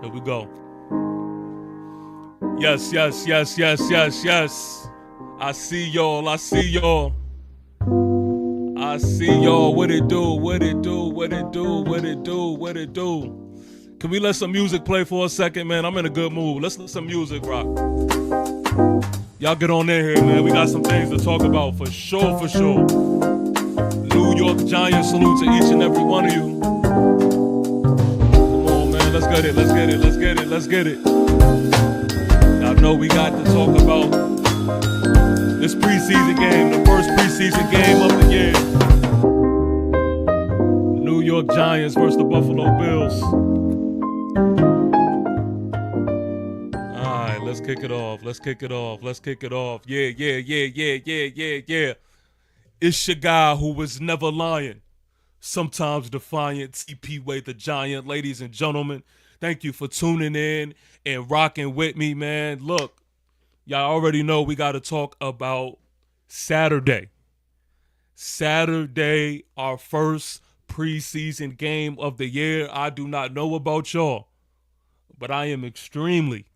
Here we go. Yes, yes, yes, yes, yes, yes. I see y'all. I see y'all. I see y'all. What it do? What it do? What it do? What it do? What it do? Can we let some music play for a second, man? I'm in a good mood. Let's let some music rock. Y'all get on in here, man. We got some things to talk about for sure, for sure. New York Giants, salute to each and every one of you. Come on, man. Let's get it. Let's get it. Let's get it. Let's get it. Y'all know we got to talk about this preseason game, the first preseason game of the year. New York Giants versus the Buffalo Bills. All right, let's kick it off. Let's kick it off. Let's kick it off. Yeah. It's your guy who was never lying, sometimes defiant, TP Way the Giant. Ladies and gentlemen, thank you for tuning in and rocking with me, man. Look, y'all already know we got to talk about Saturday. Saturday, our first preseason game of the year. I do not know about y'all, but I am extremely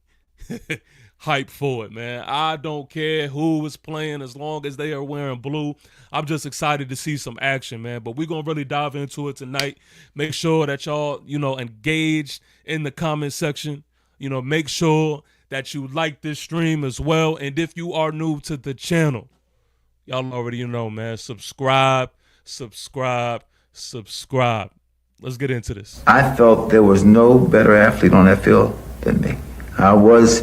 hyped for it, man. I don't care who is playing as long as they are wearing blue. I'm just excited to see some action, man. But we're going to really dive into it tonight. Make sure that y'all, engage in the comment section. Make sure that you like this stream as well. And if you are new to the channel, y'all already know, man. Subscribe. Let's get into this. I felt there was no better athlete on that field than me. I was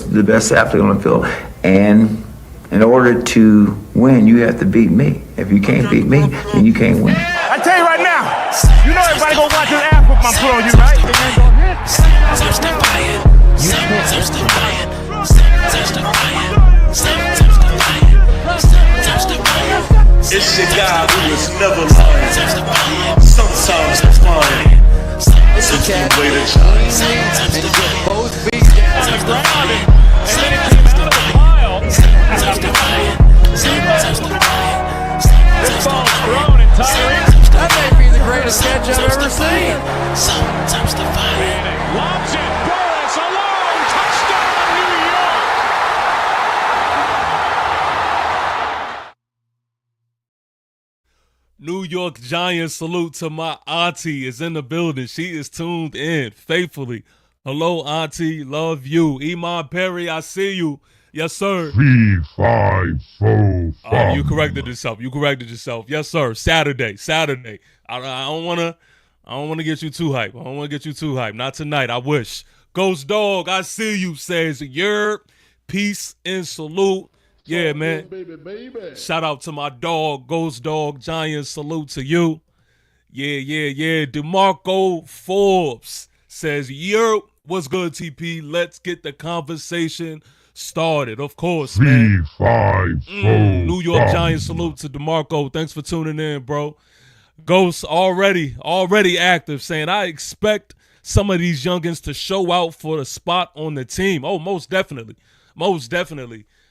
the best athlete on the field. And in order to win, you have to beat me. If you can't beat me, then you can't win. I tell you right now, you know everybody gonna watch this ass whoop my put on you, right? It's your guy who is never lying, sometimes defiant. It's a key way to shine. Both feet down the ground, and then it came out of the pile. This ball's thrown, and Tyree, that may be the greatest catch I've ever seen. Lobs it, Burris alone, touchdown, New York. New York Giants, salute to my auntie is in the building. She is tuned in faithfully. Hello, auntie. Love you. Iman Perry, I see you. Yes, sir. 3-5-4. You corrected yourself. Yes, sir. Saturday. I don't wanna get you too hype. Not tonight. I wish. Ghost Dog, I see you, says Yerp. Peace and salute. Yeah, man. Baby. Shout out to my dog, Ghost Dog Giants. Salute to you. Yeah. DeMarco Forbes says, Yerp, what's good, TP? Let's get the conversation started. Of course, man. 3-5-4. New York Giants, salute to DeMarco. Thanks for tuning in, bro. Ghost already active, saying, I expect some of these youngins to show out for the spot on the team. Oh, most definitely.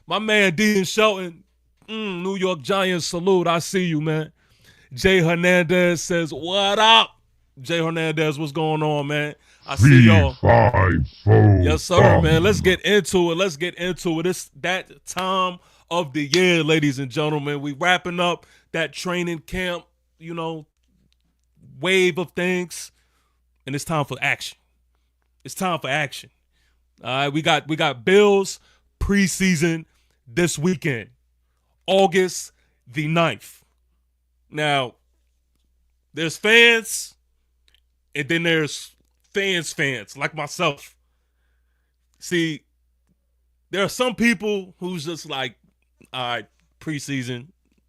My man, Dean Shelton, New York Giants, salute. I see you, man. Jay Hernandez says, what up? Jay Hernandez, what's going on, man? I see y'all. 3-5-4. Yes, sir, man. Let's get into it. It's that time of the year, ladies and gentlemen. We wrapping up that training camp, wave of things, and it's time for action. All right, we got Bills preseason this weekend, August the 9th. Now, there's fans, and then there's fans like myself. See, there are some people who's just like, all right, preseason,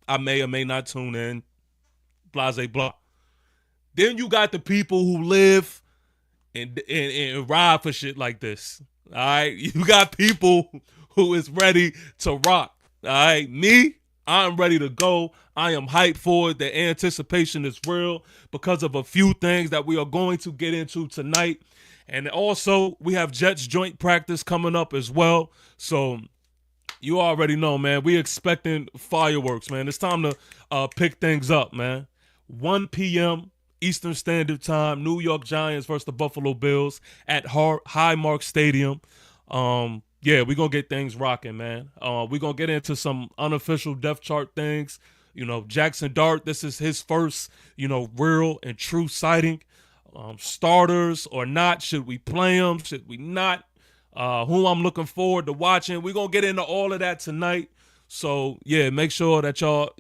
I may or may not tune in, blase blah. Then you got the people who live and ride for shit like this. All right, you got people who is ready to rock. All right, me, I'm ready to go. I am hyped for it. The anticipation is real because of a few things that we are going to get into tonight. And also, we have Jets joint practice coming up as well. So you already know, man. We expecting fireworks, man. It's time to pick things up, man. 1 p.m. Eastern Standard Time. New York Giants versus the Buffalo Bills at Highmark Stadium. Yeah, we're going to get things rocking, man. We're going to get into some unofficial depth chart things. Jackson Dart, this is his first, real and true sighting. Starters or not, should we play him? Should we not? Who I'm looking forward to watching. We're going to get into all of that tonight. So, yeah, make sure that y'all,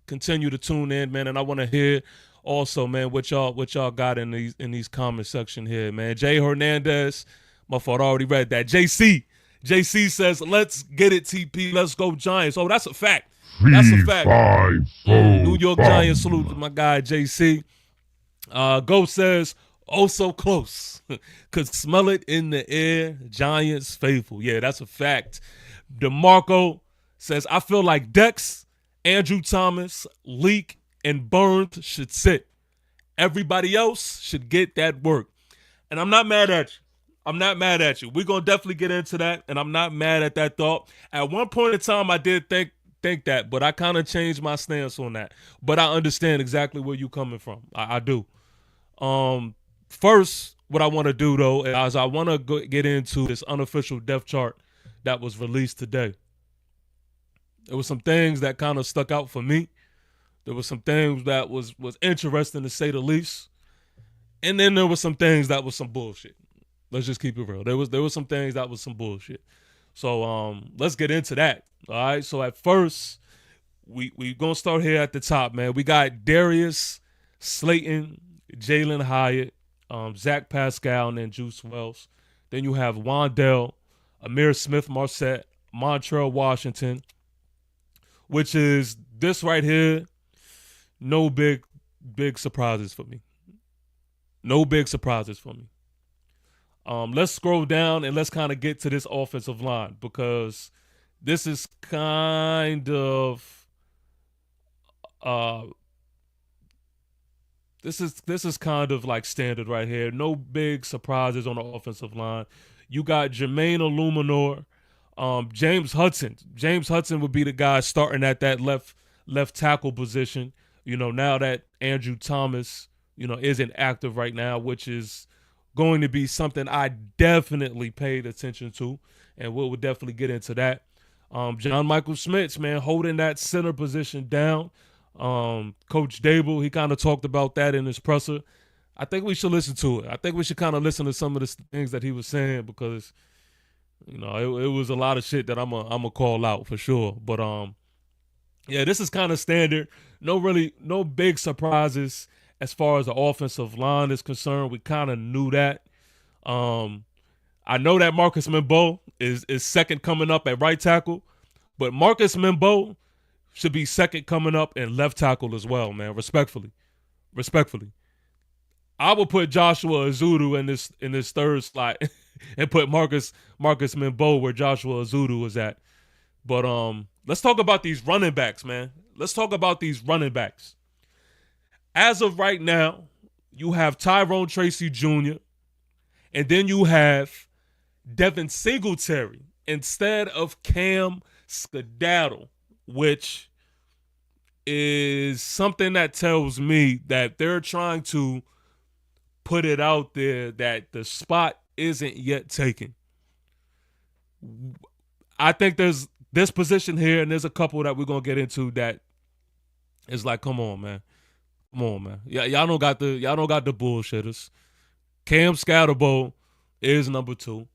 continue to tune in, man. And I want to hear also, man, what y'all got in these comment section here, man. Jay Hernandez, my fault, I already read that. JC says, let's get it, TP. Let's go Giants. Oh, that's a fact. That's a fact. New York Giants, salute to my guy, JC. Go says, oh, so close. Could smell it in the air. Giants faithful. Yeah, that's a fact. DeMarco says, I feel like Dex, Andrew Thomas, Leak, and Burns should sit. Everybody else should get that work. And I'm not mad at you. We're going to definitely get into that, and I'm not mad at that thought. At one point in time, I did think that, but I kind of changed my stance on that. But I understand exactly where you're coming from. I do. First, what I want to do, though, is I want to get into this unofficial depth chart that was released today. There were some things that kind of stuck out for me. There were some things that was interesting to say the least. And then there were some things that was some bullshit. Let's just keep it real. There was some things that was some bullshit. So let's get into that. All right. So at first, we gonna start here at the top, man. We got Darius Slayton, Jalen Hyatt, Zach Pascal, and then Juice Wells. Then you have Wandell, Amir Smith-Marset, Montrell Washington, which is this right here. No big surprises for me. No big surprises for me. Let's scroll down and let's kind of get to this offensive line, because this is kind of this is kind of like standard right here. No big surprises on the offensive line. You got Jermaine Illuminor, James Hudson. James Hudson would be the guy starting at that left tackle position. Now that Andrew Thomas, isn't active right now, which is going to be something I definitely paid attention to, and we'll definitely get into that. John Michael Schmitz, man, holding that center position down. Coach Dable, he kind of talked about that in his presser. I think we should listen to it. I think we should kind of listen to some of the things that he was saying, because, it was a lot of shit that I'm a call out for sure. But yeah, this is kind of standard. No big surprises as far as the offensive line is concerned. We kind of knew that. I know that Marcus Membo is second coming up at right tackle, but Marcus Membo should be second coming up in left tackle as well, man. Respectfully. I would put Joshua Azudu in this third slot and put Marcus Membo where Joshua Azudu was at. But let's talk about these running backs, man. Let's talk about these running backs. As of right now, you have Tyrone Tracy Jr., and then you have Devin Singletary instead of Cam Skedaddle, which is something that tells me that they're trying to put it out there that the spot isn't yet taken. I think there's this position here, and there's a couple that we're going to get into that is like, come on, man. Yeah, y'all don't got the bullshitters. Cam Scatterbo is number 2.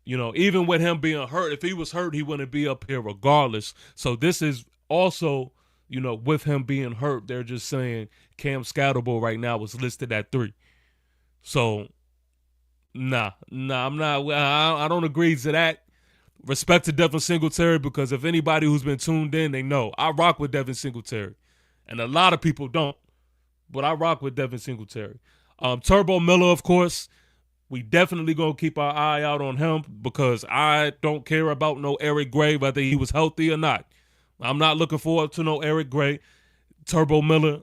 Even with him being hurt, if he was hurt, he wouldn't be up here regardless. So this is also, with him being hurt, they're just saying Cam Scatterbo right now was listed at 3. So, nah, I'm not. I don't agree to that. Respect to Devin Singletary, because if anybody who's been tuned in, they know I rock with Devin Singletary. And a lot of people don't, but I rock with Devin Singletary. Turbo Miller, of course, we definitely going to keep our eye out on him, because I don't care about no Eric Gray, whether he was healthy or not. I'm not looking forward to no Eric Gray. Turbo Miller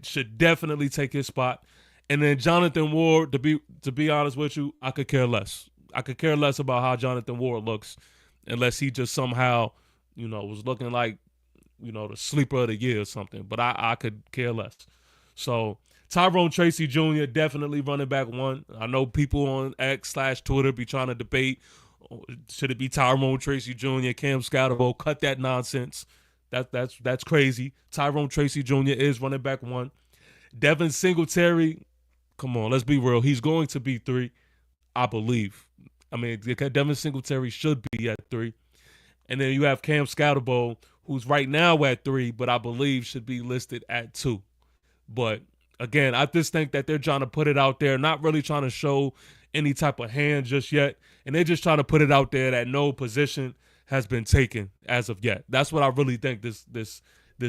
should definitely take his spot. And then Jonathan Ward, to be honest with you, I could care less. I could care less about how Jonathan Ward looks, unless he just somehow, was looking like, the sleeper of the year or something. But I could care less. So Tyrone Tracy Jr. definitely running back 1. I know people on X/Twitter be trying to debate, should it be Tyrone Tracy Jr., Cam Scatterbo? Cut that nonsense. That's crazy. Tyrone Tracy Jr. is running back 1. Devin Singletary, come on, let's be real. He's going to be 3, I believe. I mean, Devin Singletary should be at 3. And then you have Cam Scatterbo, who's right now at 3, but I believe should be listed at 2. But again, I just think that they're trying to put it out there, not really trying to show any type of hand just yet. And they're just trying to put it out there that no position has been taken as of yet. That's what I really think this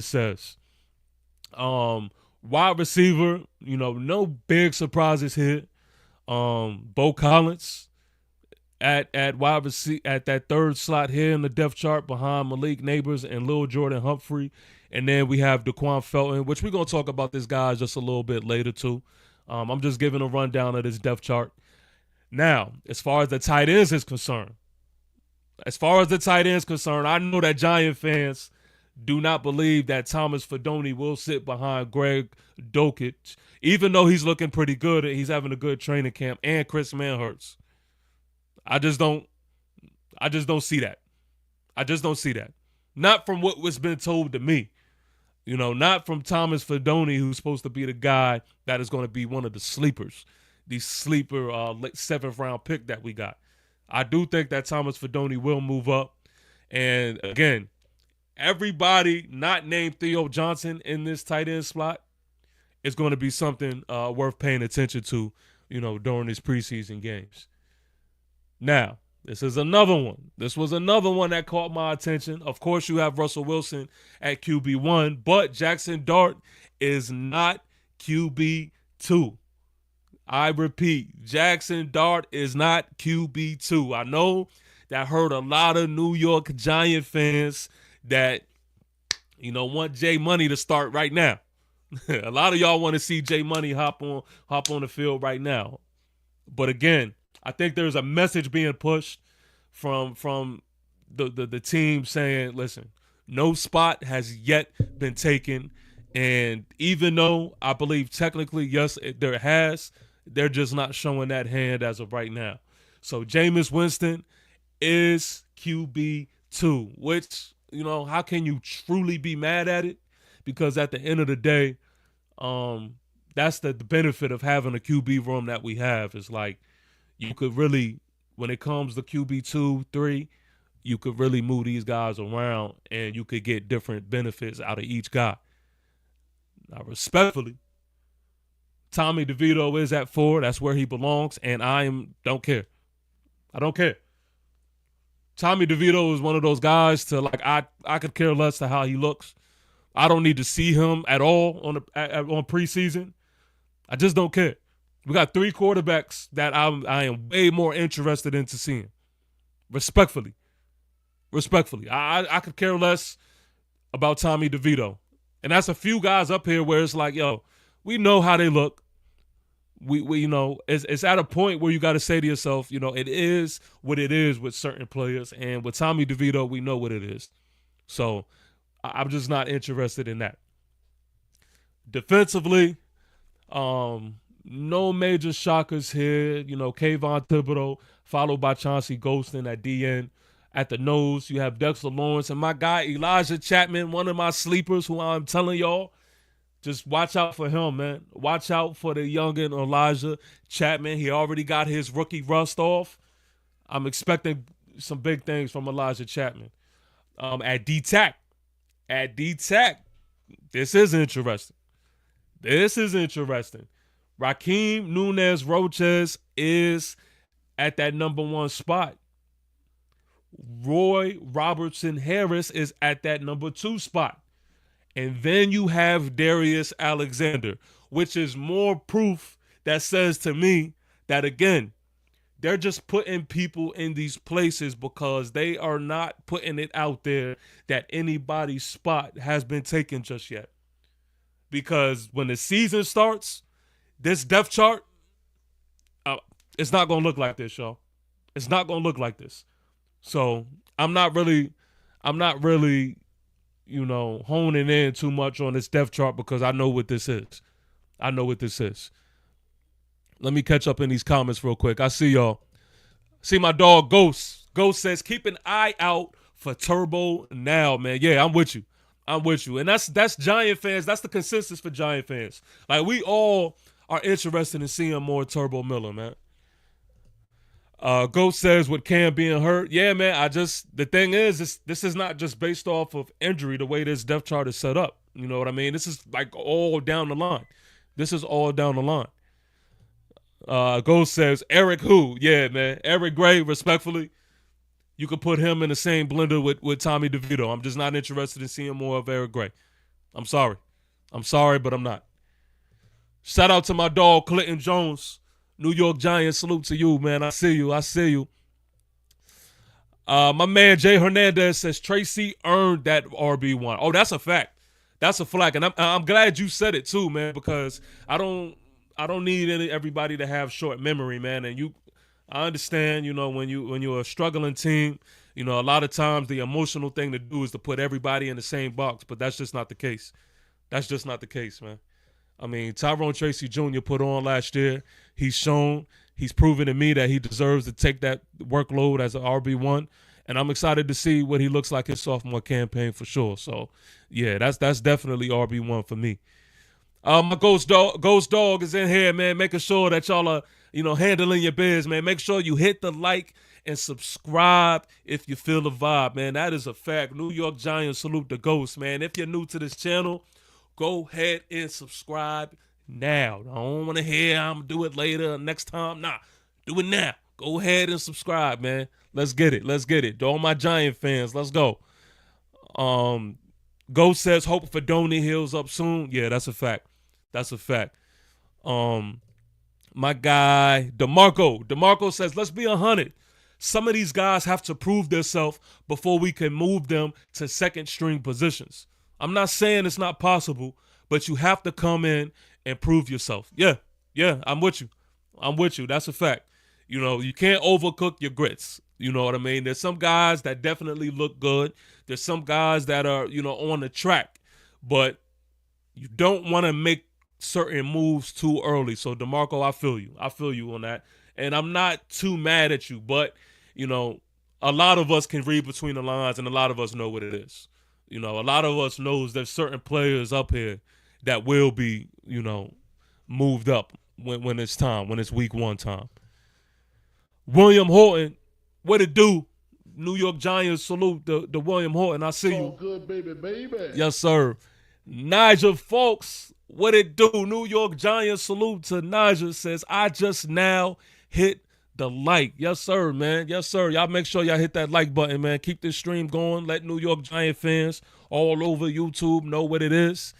says. Wide receiver, no big surprises here. Bo Collins at wide receiver at that 3rd slot here in the depth chart behind Malik Neighbors and Lil Jordan Humphrey. And then we have Daquan Felton, which we're going to talk about this guy just a little bit later too. I'm just giving a rundown of this depth chart. Now, as far as the tight ends is concerned, I know that Giant fans do not believe that Thomas Fidone will sit behind Greg Dulcich, even though he's looking pretty good and he's having a good training camp, and Chris Manhertz. I just don't see that. I just don't see that. Not from what was been told to me. Not from Thomas Fidone, who's supposed to be the guy that is going to be one of the sleepers, the sleeper late 7th round pick that we got. I do think that Thomas Fidone will move up. And again, everybody not named Theo Johnson in this tight end slot is going to be something worth paying attention to, during these preseason games. Now, this is another one. This was another one that caught my attention. Of course, you have Russell Wilson at QB1, but Jackson Dart is not QB2. I repeat, Jackson Dart is not QB2. I know that hurt a lot of New York Giant fans that, want Jay Money to start right now. A lot of y'all want to see Jay Money hop on the field right now. But again, I think there's a message being pushed from the team saying, listen, no spot has yet been taken. And even though I believe technically, yes, there has, they're just not showing that hand as of right now. So Jameis Winston is QB2, which, how can you truly be mad at it? Because at the end of the day, that's the benefit of having a QB room that we have. Is like, you could really, when it comes to QB2, 3, you could really move these guys around and you could get different benefits out of each guy. Now, respectfully, Tommy DeVito is at 4. That's where he belongs, and don't care. I don't care. Tommy DeVito is one of those guys to, like, I could care less to how he looks. I don't need to see him at all on preseason. I just don't care. We got 3 quarterbacks that I am way more interested into seeing. Respectfully. I could care less about Tommy DeVito. And that's a few guys up here where it's like, yo, we know how they look. We it's at a point where you got to say to yourself, it is what it is with certain players. And with Tommy DeVito, we know what it is. So I'm just not interested in that. Defensively, no major shockers here. Kayvon Thibodeau, followed by Chauncey Golston at DN. At the nose, you have Dexter Lawrence and my guy Elijah Chapman, one of my sleepers who I'm telling y'all, just watch out for him, man. Watch out for the youngin' Elijah Chapman. He already got his rookie rust off. I'm expecting some big things from Elijah Chapman. At D-Tac, this is interesting. Raheem Nunez Roches is at that number 1 spot. Roy Robertson Harris is at that number 2 spot. And then you have Darius Alexander, which is more proof that says to me that, again, they're just putting people in these places because they are not putting it out there that anybody's spot has been taken just yet. Because when the season starts, this depth chart, it's not going to look like this, y'all. It's not going to look like this. So I'm not really, honing in too much on this depth chart because I know what this is. I know what this is. Let me catch up in these comments real quick. I see y'all. See my dog Ghost. Ghost says, keep an eye out for Turbo now, man. Yeah, I'm with you. And that's Giant fans. That's the consensus for Giant fans. Like, we all are interested in seeing more Turbo Miller, man. Ghost says, with Cam being hurt, yeah, man, the thing is, this is not just based off of injury, the way this depth chart is set up. You know what I mean? This is like all down the line. Ghost says, Eric who? Yeah, man. Eric Gray, respectfully, you could put him in the same blender with Tommy DeVito. I'm just not interested in seeing more of Eric Gray. I'm sorry, but I'm not. Shout out to my dog, Clinton Jones. New York Giants, salute to you, man. I see you. My man, Jay Hernandez, says Tracy earned that RB1. Oh, that's a fact. That's a flag. And I'm glad you said it too, man, because I don't need everybody to have short memory, man. And I understand, when you're a struggling team, a lot of times the emotional thing to do is to put everybody in the same box, but that's just not the case. Man. I mean, Tyrone Tracy Jr. put on last year. He's proven to me that he deserves to take that workload as an RB1, and I'm excited to see what he looks like his sophomore campaign for sure. So, yeah, that's definitely RB1 for me. My Ghost Dog is in here, man, making sure that y'all are, handling your biz, man. Make sure you hit the like and subscribe if you feel the vibe, man. That is a fact. New York Giants salute the Ghost, man. If you're new to this channel, go ahead and subscribe now. I don't want to hear I'm do it later, next time. Nah, do it now. Go ahead and subscribe, man. Let's get it. To all my Giant fans, let's go. Ghost says, hope for Donnie heals up soon. Yeah, that's a fact. My guy, DeMarco says, let's be 100. Some of these guys have to prove themselves before we can move them to second string positions. I'm not saying it's not possible, but you have to come in and prove yourself. Yeah, I'm with you. That's a fact. You can't overcook your grits. You know what I mean? There's some guys that definitely look good. There's some guys that are, on the track, but you don't want to make certain moves too early. So, DeMarco, I feel you on that. And I'm not too mad at you, but, a lot of us can read between the lines and a lot of us know what it is. A lot of us knows there's certain players up here that will be, moved up when it's time, when it's week 1 time. William Horton, what it do? New York Giants salute the William Horton. I see you. Good, baby. Yes, sir. Nigel Folks, what it do? New York Giants salute to Nigel. Says, I just now hit the like. Yes, sir, man. Yes, sir. Y'all make sure y'all hit that like button, man. Keep this stream going. Let New York Giant fans all over YouTube know what it is.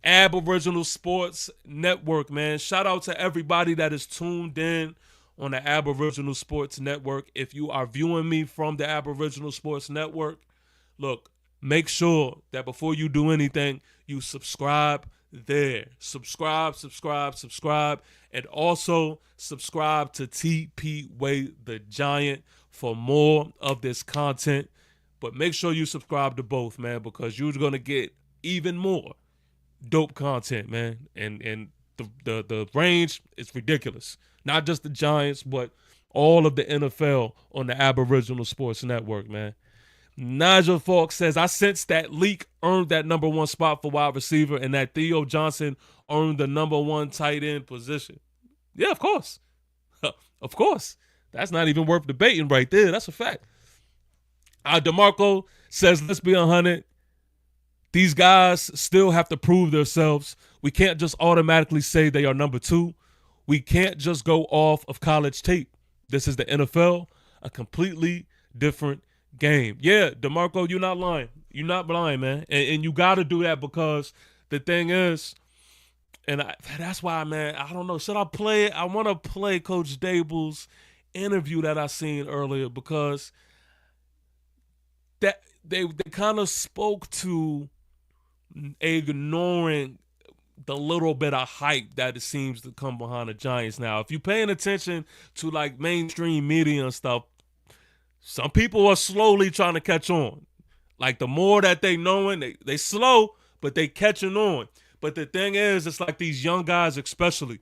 Aboriginal Sports Network, man. Shout out to everybody that is tuned in on the Aboriginal Sports Network. If you are viewing me from the Aboriginal Sports Network, look, make sure that before you do anything, you subscribe there. Subscribe. And also subscribe to TP Way the Giant for more of this content. But make sure you subscribe to both, man, because you're going to get even more dope content, man. And the range is ridiculous. Not just the Giants, but all of the NFL on the Aboriginal Sports Network, man. Nigel Falk says, I sense that Leak earned that number 1 spot for wide receiver and that Theo Johnson earned the number 1 tight end position. Yeah, of course. Of course. That's not even worth debating right there. That's a fact. DeMarco says, let's be 100. These guys still have to prove themselves. We can't just automatically say they are number 2. We can't just go off of college tape. This is the NFL, a completely different game. Yeah, DeMarco, you're not lying. You're not lying, man. And you got to do that because the thing is, and that's why, man, I don't know. Should I play it? I want to play Coach Dable's interview that I seen earlier because that they kind of spoke to ignoring the little bit of hype that it seems to come behind the Giants now. If you're paying attention to like mainstream media and stuff, some people are slowly trying to catch on. Like the more that they knowing, they slow, but they catching on. But the thing is, it's like these young guys especially,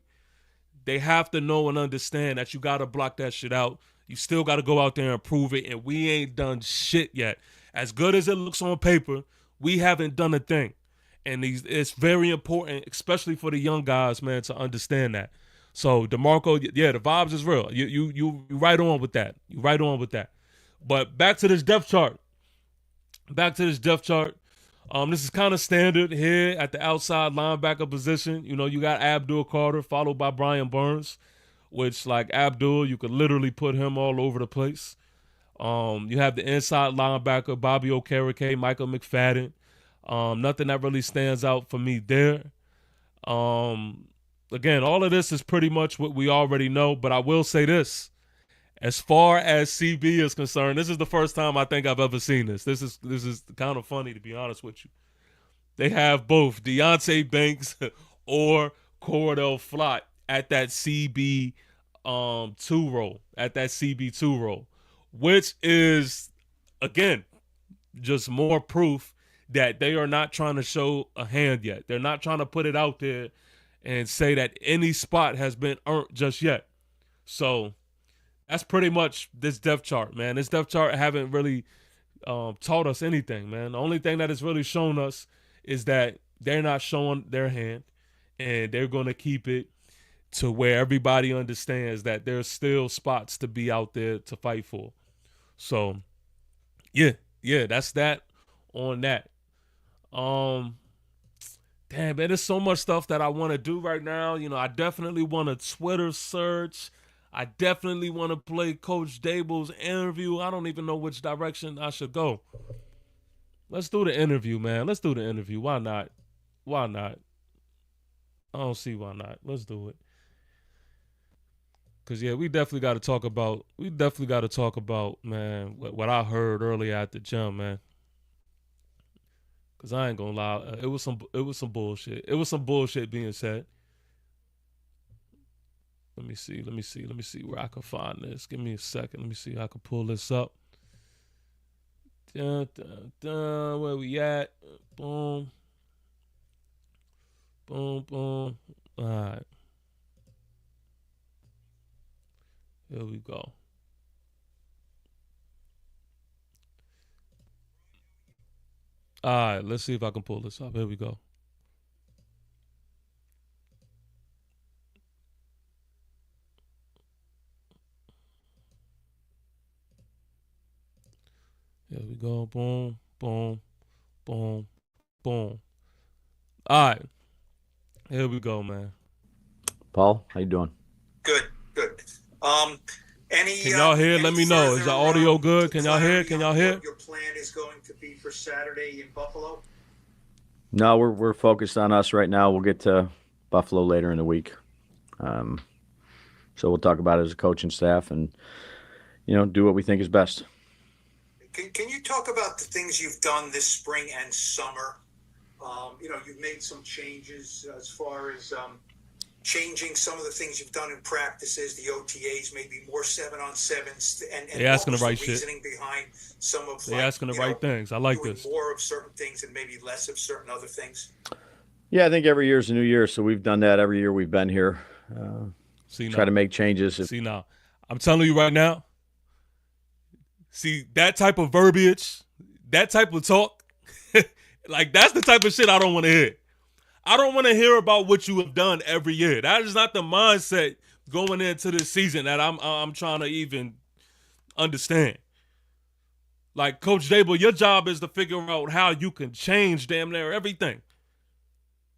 they have to know and understand that you got to block that shit out. You still got to go out there and prove it, and we ain't done shit yet. As good as it looks on paper, we haven't done a thing. And it's very important, especially for the young guys, man, to understand that. So, DeMarco, yeah, the vibes is real. You right on with that. You right on with that. But back to this depth chart. This is kind of standard here at the outside linebacker position. You know, you got Abdul Carter followed by Brian Burns, which, like Abdul, you could literally put him all over the place. You have the inside linebacker, Bobby Okereke, Michael McFadden. Nothing that really stands out for me there. Again, all of this is pretty much what we already know, but I will say this. As far as CB is concerned, this is the first time I think I've ever seen this. This is kind of funny, to be honest with you. They have both Deontay Banks or Cordell Flott at that CB 2 role, which is, again, just more proof that they are not trying to show a hand yet. They're not trying to put it out there and say that any spot has been earned just yet. So that's pretty much this depth chart, man. This depth chart haven't really taught us anything, man. The only thing that it's really shown us is that they're not showing their hand, and they're going to keep it to where everybody understands that there's still spots to be out there to fight for. So, yeah, that's that on that. Damn, man, there's so much stuff that I want to do right now. You know, I definitely want a Twitter search. I definitely want to play Coach Dable's interview. I don't even know which direction I should go. Let's do the interview, man. Let's do the interview. Why not? I don't see why not. Let's do it. Cause yeah, we definitely got to talk about. Man, what I heard earlier at the gym, man. Cause I ain't gonna lie, it was some bullshit. It was some bullshit being said. Let me see where I can find this. Give me a second. Let me see if I can pull this up. Where we at? Boom. All right. Here we go. All right, let's see if I can pull this up. Here we go. Here we go. Boom, boom, boom, boom. All right. Here we go, man. Paul, how you doing? Good. Can y'all hear? Let me know. Is the audio good? Can y'all hear? What your plan is going to be for Saturday in Buffalo? No, we're focused on us right now. We'll get to Buffalo later in the week. So we'll talk about it as a coaching staff and, do what we think is best. Can you talk about the things you've done this spring and summer? You've made some changes as far as changing some of the things you've done in practices, the OTAs, maybe more 7-on-7s, and they asking what the was right the shit. reasoning behind some of they asking the right things. I like doing this. More of certain things and maybe less of certain other things. Yeah, I think every year is a new year, so we've done that every year we've been here. Try to make changes. See now, I'm telling you right now. See that type of verbiage, that type of talk, like that's the type of shit I don't want to hear. I don't want to hear about what you have done every year. That is not the mindset going into this season that I'm trying to even understand. Like Coach Dable, your job is to figure out how you can change damn near everything.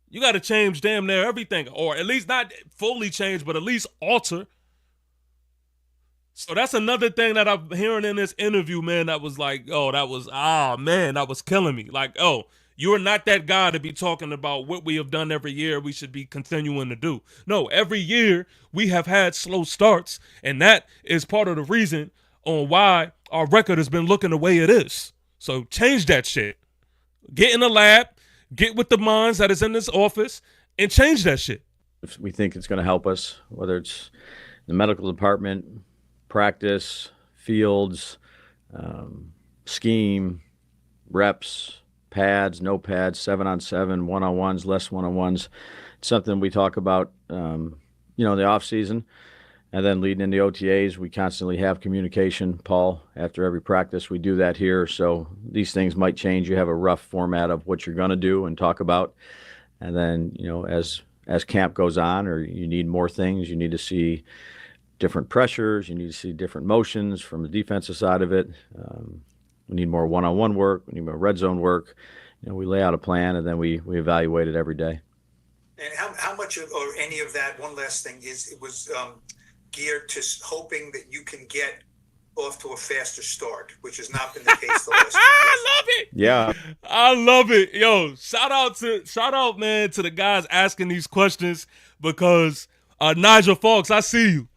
You got to change damn near everything, or at least not fully change, but at least alter. So that's another thing that I'm hearing in this interview, man, that was like, that was killing me. Like, you're not that guy to be talking about what we have done every year we should be continuing to do. No, every year we have had slow starts, and that is part of the reason on why our record has been looking the way it is. So change that shit. Get in the lab, get with the minds that is in this office, and change that shit. If we think it's going to help us, whether it's the medical department, practice, fields, scheme, reps, pads, no pads, 7-on-7, one-on-ones, less one-on-ones. It's something we talk about, in the off season. And then leading into OTAs, we constantly have communication, Paul, after every practice. We do that here. So these things might change. You have a rough format of what you're going to do and talk about. And then, as camp goes on, or you need more things, you need to see different pressures, you need to see different motions from the defensive side of it. We need more one-on-one work. We need more red zone work. We lay out a plan, and then we evaluate it every day. And how much of, or any of that, one last thing, it was geared to hoping that you can get off to a faster start, which has not been the case the last few years. I love it. Yeah. I love it. Yo, shout out, man, to the guys asking these questions, because Nigel Fawkes, I see you.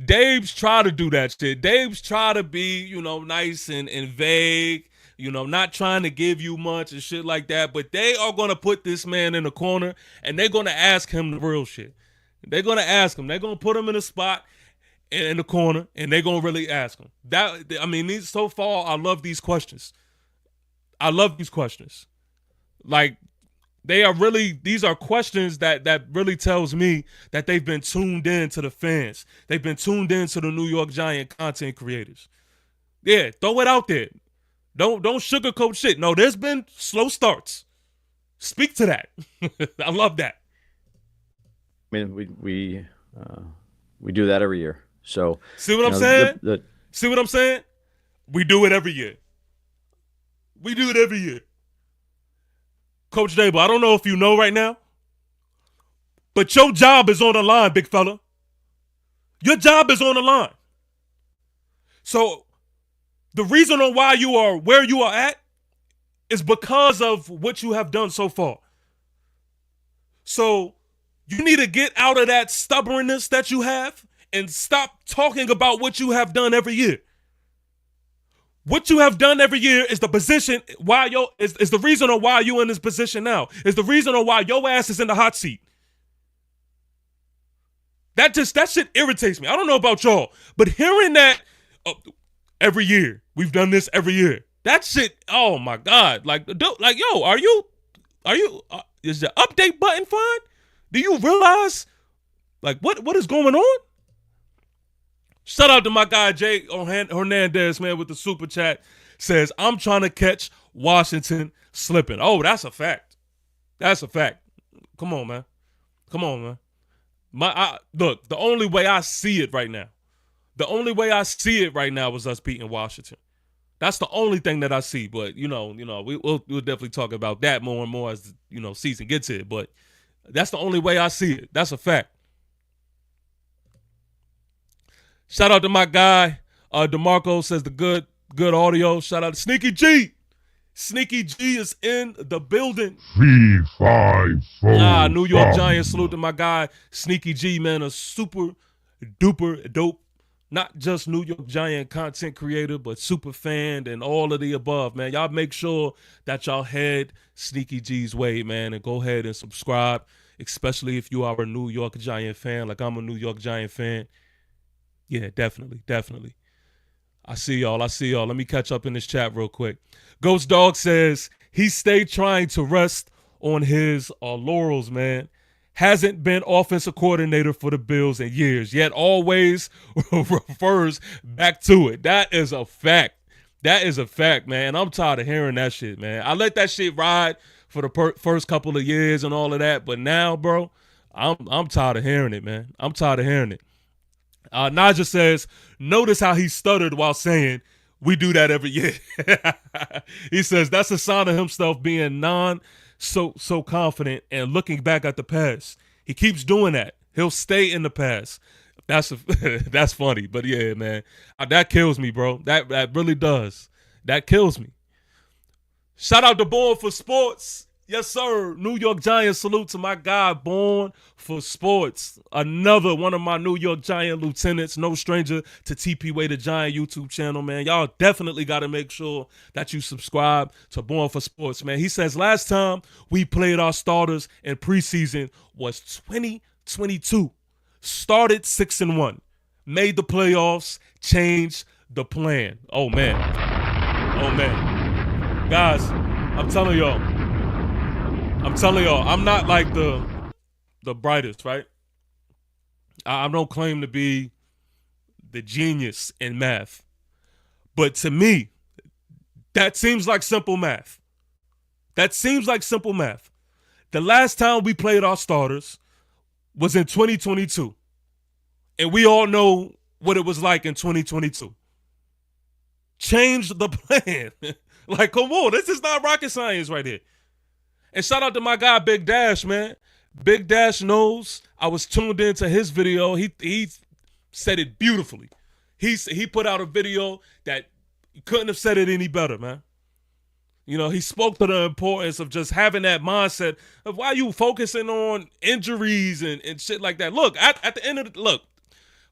Dave's try to do that shit. Dave's try to be, nice and vague, not trying to give you much and shit like that. But they are going to put this man in the corner, and they're going to ask him the real shit. They're going to ask him. They're going to put him in a spot in the corner, and they're going to really ask him. So far, I love these questions. Like, these are questions that really tells me that they've been tuned in to the fans. They've been tuned in to the New York Giant content creators. Yeah, throw it out there. Don't sugarcoat shit. No, there's been slow starts. Speak to that. I love that. I mean, we do that every year. So see what I'm saying? See what I'm saying? We do it every year. Coach Dable, I don't know if you know right now, but your job is on the line, big fella. Your job is on the line. So the reason on why you are where you are at is because of what you have done so far. So you need to get out of that stubbornness that you have and stop talking about what you have done every year. What you have done every year is the position why is the reason on why you're in this position now. Is the reason on why your ass is in the hot seat. That shit irritates me. I don't know about y'all, but hearing that every year, we've done this every year. That shit, oh my God. Like yo, are you is the update button fine? Do you realize like what is going on? Shout out to my guy Jay Hernandez, man, with the super chat. Says, I'm trying to catch Washington slipping. Oh, that's a fact. That's a fact. Come on, man. Look, the only way I see it right now is us beating Washington. That's the only thing that I see. But, we'll definitely talk about that more and more as, season gets here. But that's the only way I see it. That's a fact. Shout out to my guy, DeMarco says the good audio. Shout out to Sneaky G. Sneaky G is in the building. 3, 5, 4. New York Giants. Salute to my guy, Sneaky G, man, a super duper dope, not just New York Giant content creator, but super fan and all of the above, man. Y'all make sure that y'all head Sneaky G's way, man, and go ahead and subscribe, especially if you are a New York Giant fan, like I'm a New York Giant fan. Yeah, definitely. I see y'all. Let me catch up in this chat real quick. Ghost Dog says he stayed trying to rest on his laurels, man. Hasn't been offensive coordinator for the Bills in years, yet always refers back to it. That is a fact. Man. I'm tired of hearing that shit, man. I let that shit ride for the first couple of years and all of that, but now, bro, I'm tired of hearing it, man. I'm tired of hearing it. Naja says, notice how he stuttered while saying, we do that every year. He says that's a sign of himself being so confident and looking back at the past. He keeps doing that. He'll stay in the past. That's funny. But yeah, man, that kills me, bro. That really does. That kills me. Shout out to Born for Sports. Yes, sir. New York Giants, salute to my guy, Born for Sports. Another one of my New York Giant lieutenants, no stranger to TP Way the Giant YouTube channel, man. Y'all definitely got to make sure that you subscribe to Born for Sports, man. He says last time we played our starters in preseason was 2022. Started 6-1. Made the playoffs, changed the plan. Oh, man. Guys, I'm telling y'all, I'm not like the brightest, right? I don't claim to be the genius in math. But to me, that seems like simple math. That seems like simple math. The last time we played our starters was in 2022. And we all know what it was like in 2022. Change the plan. Like, come on, this is not rocket science right here. And shout out to my guy, Big Dash, man. Big Dash knows. I was tuned into his video. He said it beautifully. He put out a video that he couldn't have said it any better, man. You know, he spoke to the importance of just having that mindset of why you focusing on injuries and shit like that. Look, at the end of the look,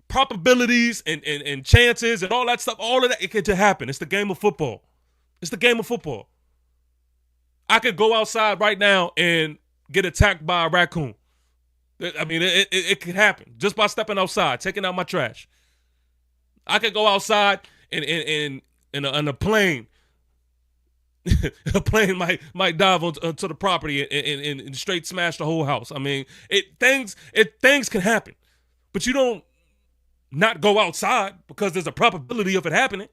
probabilities and chances and all that stuff, all of that, it could just happen. It's the game of football. It's the game of football. I could go outside right now and get attacked by a raccoon. I mean, it could happen just by stepping outside, taking out my trash. I could go outside in a plane. A plane might dive onto the property and straight smash the whole house. I mean, things can happen, but you don't not go outside because there's a probability of it happening.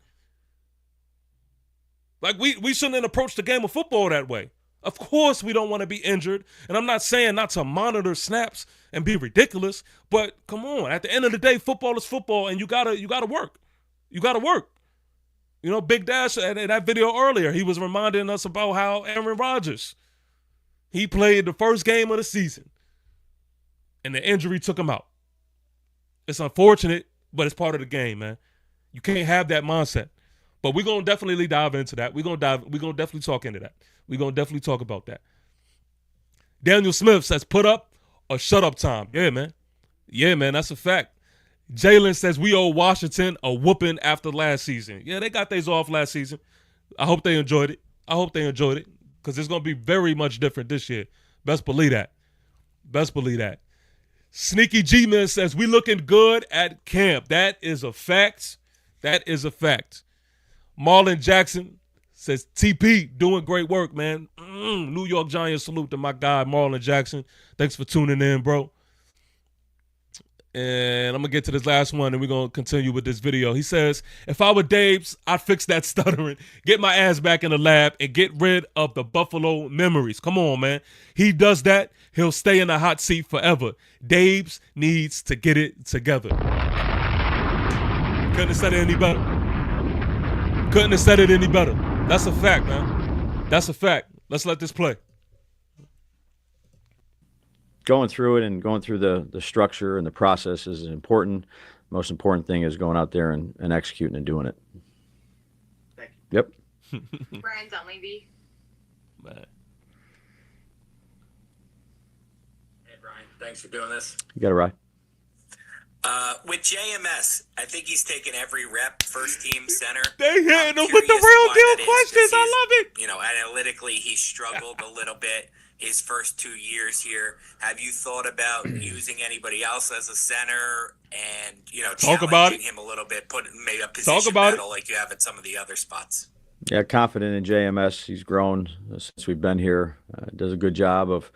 Like we shouldn't approach the game of football that way. Of course, we don't want to be injured, and I'm not saying not to monitor snaps and be ridiculous, but come on. At the end of the day, football is football, and you gotta work. You gotta work. You know, Big Dash in that video earlier, he was reminding us about how Aaron Rodgers, he played the first game of the season, and the injury took him out. It's unfortunate, but it's part of the game, man. You can't have that mindset. But we're gonna definitely dive into that. We're gonna definitely talk into that. We're gonna definitely talk about that. Daniel Smith says, put up or shut up time. Yeah, man. Yeah, man, that's a fact. Jalen says we owe Washington a whooping after last season. Yeah, they got theirs off last season. I hope they enjoyed it. Because it's going to be very much different this year. Best believe that. Sneaky G-Man says we looking good at camp. That is a fact. Marlon Jackson says TP doing great work, man. New York Giants salute to my guy Marlon Jackson. Thanks for tuning in, bro. And I'm going to get to this last one, and we're going to continue with this video. He says, if I were Dabes, I'd fix that stuttering, get my ass back in the lab, and get rid of the Buffalo memories. Come on, man. He does that, he'll stay in the hot seat forever. Dabes needs to get it together. Couldn't have said it any better. That's a fact, man. That's a fact. Let's let this play. Going through it and going through the structure and the process is important. Most important thing is going out there and executing and doing it. Thank you. Yep. Brian Dunleavy. Man. Hey, Brian. Thanks for doing this. You got it right. With JMS, I think he's taken every rep, first team center. They hitting him with the real deal questions. I love it. You know, analytically, he struggled a little bit his first 2 years here. Have you thought about using anybody else as a center and, you know, challenging him a little bit, put maybe a position battle like you have at some of the other spots? Yeah, confident in JMS. He's grown since we've been here. Does a good job of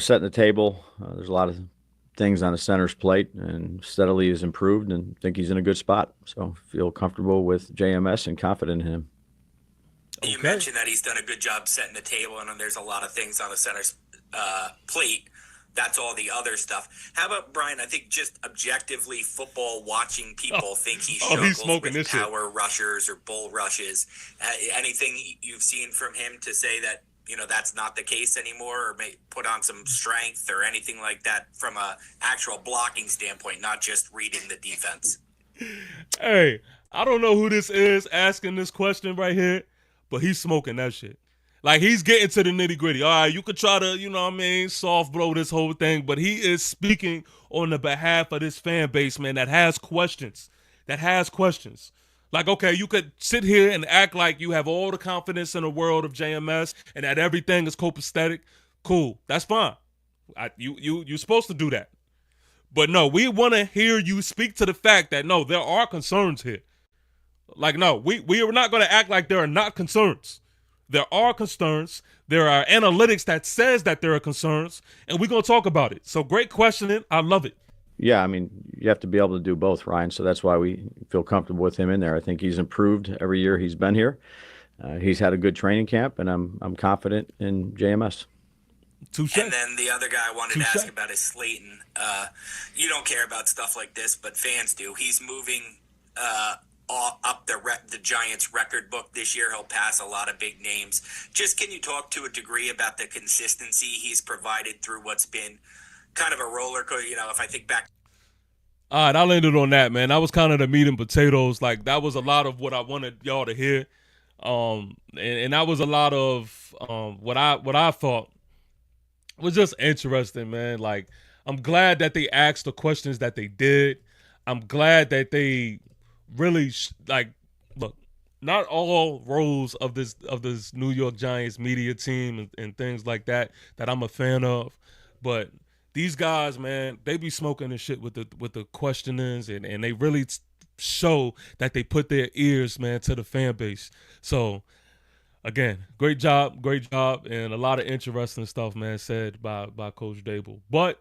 setting the table. There's a lot of things on the center's plate, and steadily has improved, and think he's in a good spot. So feel comfortable with JMS and confident in him. You mentioned that he's done a good job setting the table, and there's a lot of things on the center's plate. That's all the other stuff. How about, Brian, I think just objectively football watching people think he struggles with power rushers or bull rushes. Anything you've seen from him to say that, you know, that's not the case anymore, or may put on some strength or anything like that from a actual blocking standpoint, not just reading the defense? Hey, I don't know who this is asking this question right here, but he's smoking that shit. Like, he's getting to the nitty gritty. All right, you could try to, you know what I mean, soft blow this whole thing, but he is speaking on the behalf of this fan base, man, that has questions. Like, okay, you could sit here and act like you have all the confidence in the world of JMS and that everything is copacetic. Cool, that's fine. You're supposed to do that. But no, we want to hear you speak to the fact that, no, there are concerns here. Like, no, we are not going to act like there are not concerns. There are concerns. There are analytics that says that there are concerns, and we're going to talk about it. So great questioning. I love it. Yeah, I mean, you have to be able to do both, Ryan. So that's why we feel comfortable with him in there. I think he's improved every year he's been here. He's had a good training camp, and I'm confident in JMS. Touche. And then the other guy I wanted to ask about is Slayton. You don't care about stuff like this, but fans do. He's moving up the Giants' record book this year. He'll pass a lot of big names. Just can you talk to a degree about the consistency he's provided through what's been kind of a roller coaster? If I think back. All right, I'll end it on that, man. That was kind of the meat and potatoes. Like, that was a lot of what I wanted y'all to hear. And that was a lot of what I thought was just interesting, man. Like, I'm glad that they asked the questions that they did. I'm glad that they really look, not all roles of this New York Giants media team and things like that I'm a fan of, but these guys, man, they be smoking and shit with the questionings, and they really show that they put their ears, man, to the fan base. So again, great job, and a lot of interesting stuff, man, said by Coach Dable. But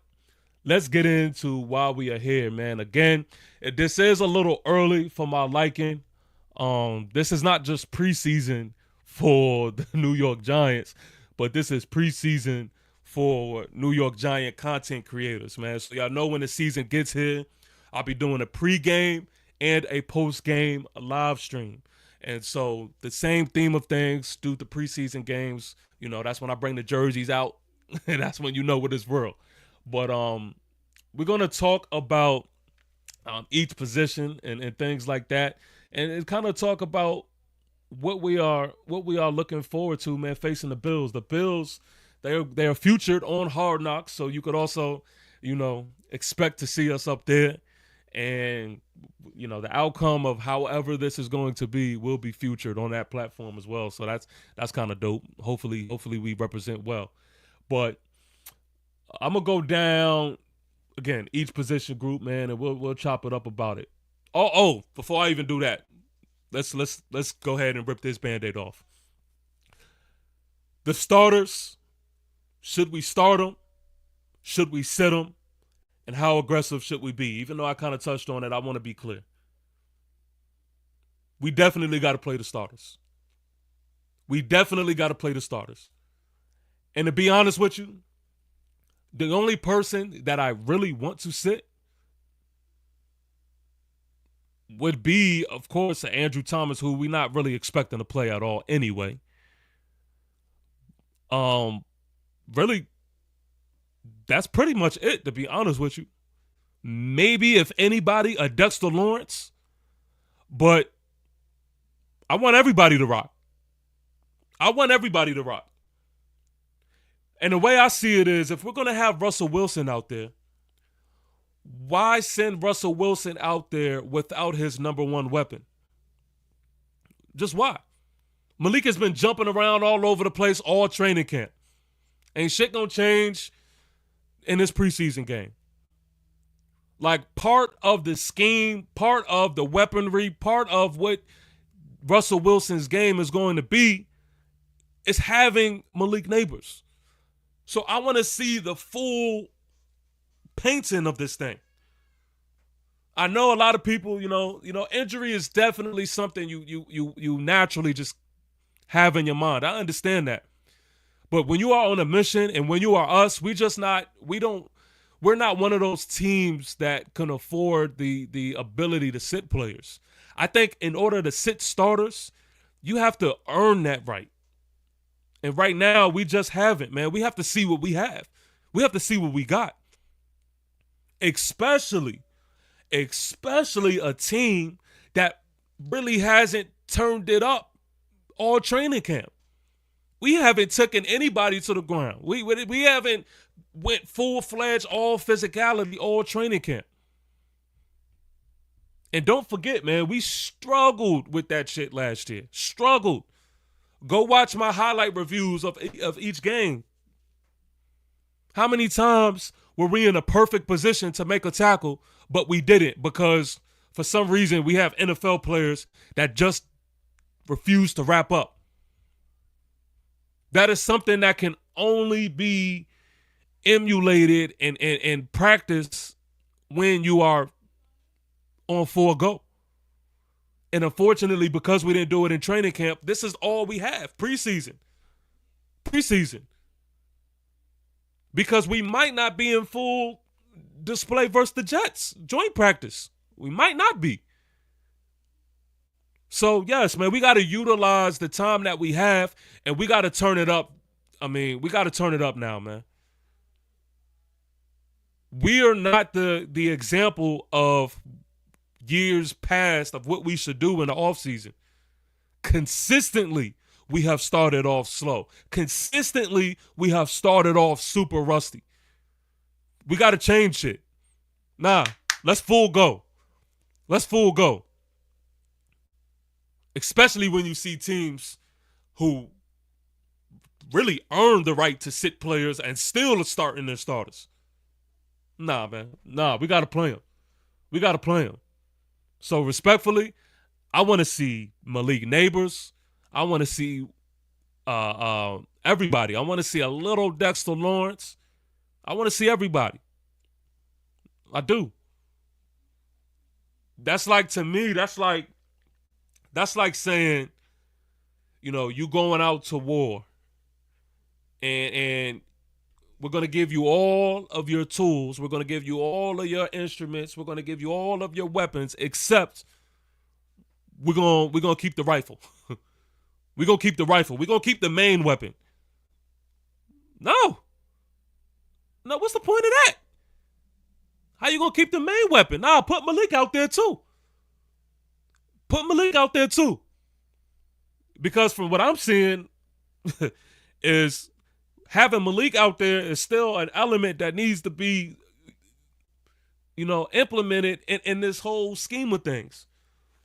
let's get into why we are here, man. Again, this is a little early for my liking. This is not just preseason for the New York Giants, but this is preseason for New York Giant content creators, man. So y'all know when the season gets here, I'll be doing a pregame and a postgame live stream. And so the same theme of things through the preseason games, that's when I bring the jerseys out, and that's when you know what is real. But we're going to talk about each position and things like that, and kind of talk about what we are looking forward to, man, facing the Bills. The Bills, they are featured on Hard Knocks, so you could also, expect to see us up there. And, the outcome of however this is going to be will be featured on that platform as well. So that's kind of dope. Hopefully we represent well. But I'm going to go down, again, each position group, man, and we'll chop it up about it. Oh, before I even do that, let's go ahead and rip this Band-Aid off. The starters, should we start them? Should we sit them? And how aggressive should we be? Even though I kind of touched on it, I want to be clear. We definitely got to play the starters. And to be honest with you, the only person that I really want to sit would be, of course, Andrew Thomas, who we're not really expecting to play at all anyway. Really, that's pretty much it, to be honest with you. Maybe, if anybody, a Dexter Lawrence. But I want everybody to rock. And the way I see it is, if we're going to have Russell Wilson out there, why send Russell Wilson out there without his number one weapon? Just why? Malik has been jumping around all over the place all training camp. Ain't shit gonna change in this preseason game. Like, part of the scheme, part of the weaponry, part of what Russell Wilson's game is going to be is having Malik Neighbors. So I want to see the full painting of this thing. I know a lot of people, injury is definitely something you naturally just have in your mind. I understand that. But when you are on a mission and when you are us, we're not one of those teams that can afford the ability to sit players. I think in order to sit starters, you have to earn that right. And right now, we just haven't, man. We have to see what we have. We have to see what we got. Especially a team that really hasn't turned it up all training camp. We haven't taken anybody to the ground. We haven't went full-fledged all physicality all training camp. And don't forget, man, we struggled with that shit last year. Struggled. Go watch my highlight reviews of each game. How many times were we in a perfect position to make a tackle, but we didn't because for some reason we have NFL players that just refuse to wrap up. That is something that can only be emulated and practiced when you are on full go. And unfortunately, because we didn't do it in training camp, this is all we have, preseason. Because we might not be in full display versus the Jets, joint practice. We might not be. So, yes, man, we got to utilize the time that we have, and we got to turn it up. I mean, we got to turn it up now, man. We are not the example of years past of what we should do in the offseason. Consistently, we have started off slow. Consistently, we have started off super rusty. We got to change shit. Nah, let's full go. Let's full go. Especially when you see teams who really earn the right to sit players and still are starting their starters. Nah, man. Nah, we got to play them. We got to play them. So respectfully, I want to see Malik Neighbors. I want to see everybody. I want to see a little Dexter Lawrence. I want to see everybody. I do. That's like, to me, that's like saying, you know, you going out to war and we're going to give you all of your tools. We're going to give you all of your instruments. We're going to give you all of your weapons, except we're going to keep the rifle. We're going to keep the rifle. We're going to keep the main weapon. No, what's the point of that? How you going to keep the main weapon? Nah, put Malik out there too. Because from what I'm seeing is having Malik out there is still an element that needs to be, you know, implemented in this whole scheme of things.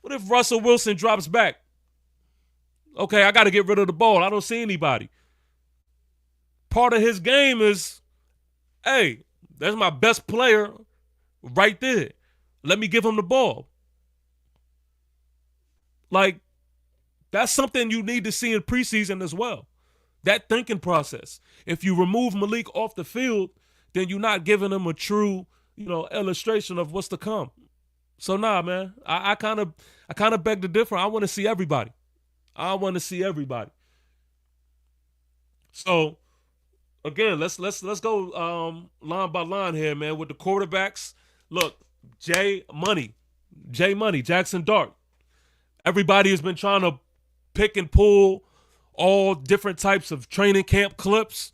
What if Russell Wilson drops back? Okay, I got to get rid of the ball. I don't see anybody. Part of his game is, hey, that's my best player right there. Let me give him the ball. Like, that's something you need to see in preseason as well. That thinking process. If you remove Malik off the field, then you're not giving him a true, you know, illustration of what's to come. So nah, man, I kind of beg to differ. I want to see everybody. So again, let's go line by line here, man, with the quarterbacks. Look, Jay Money, Jackson Dart. Everybody has been trying to pick and pull all different types of training camp clips.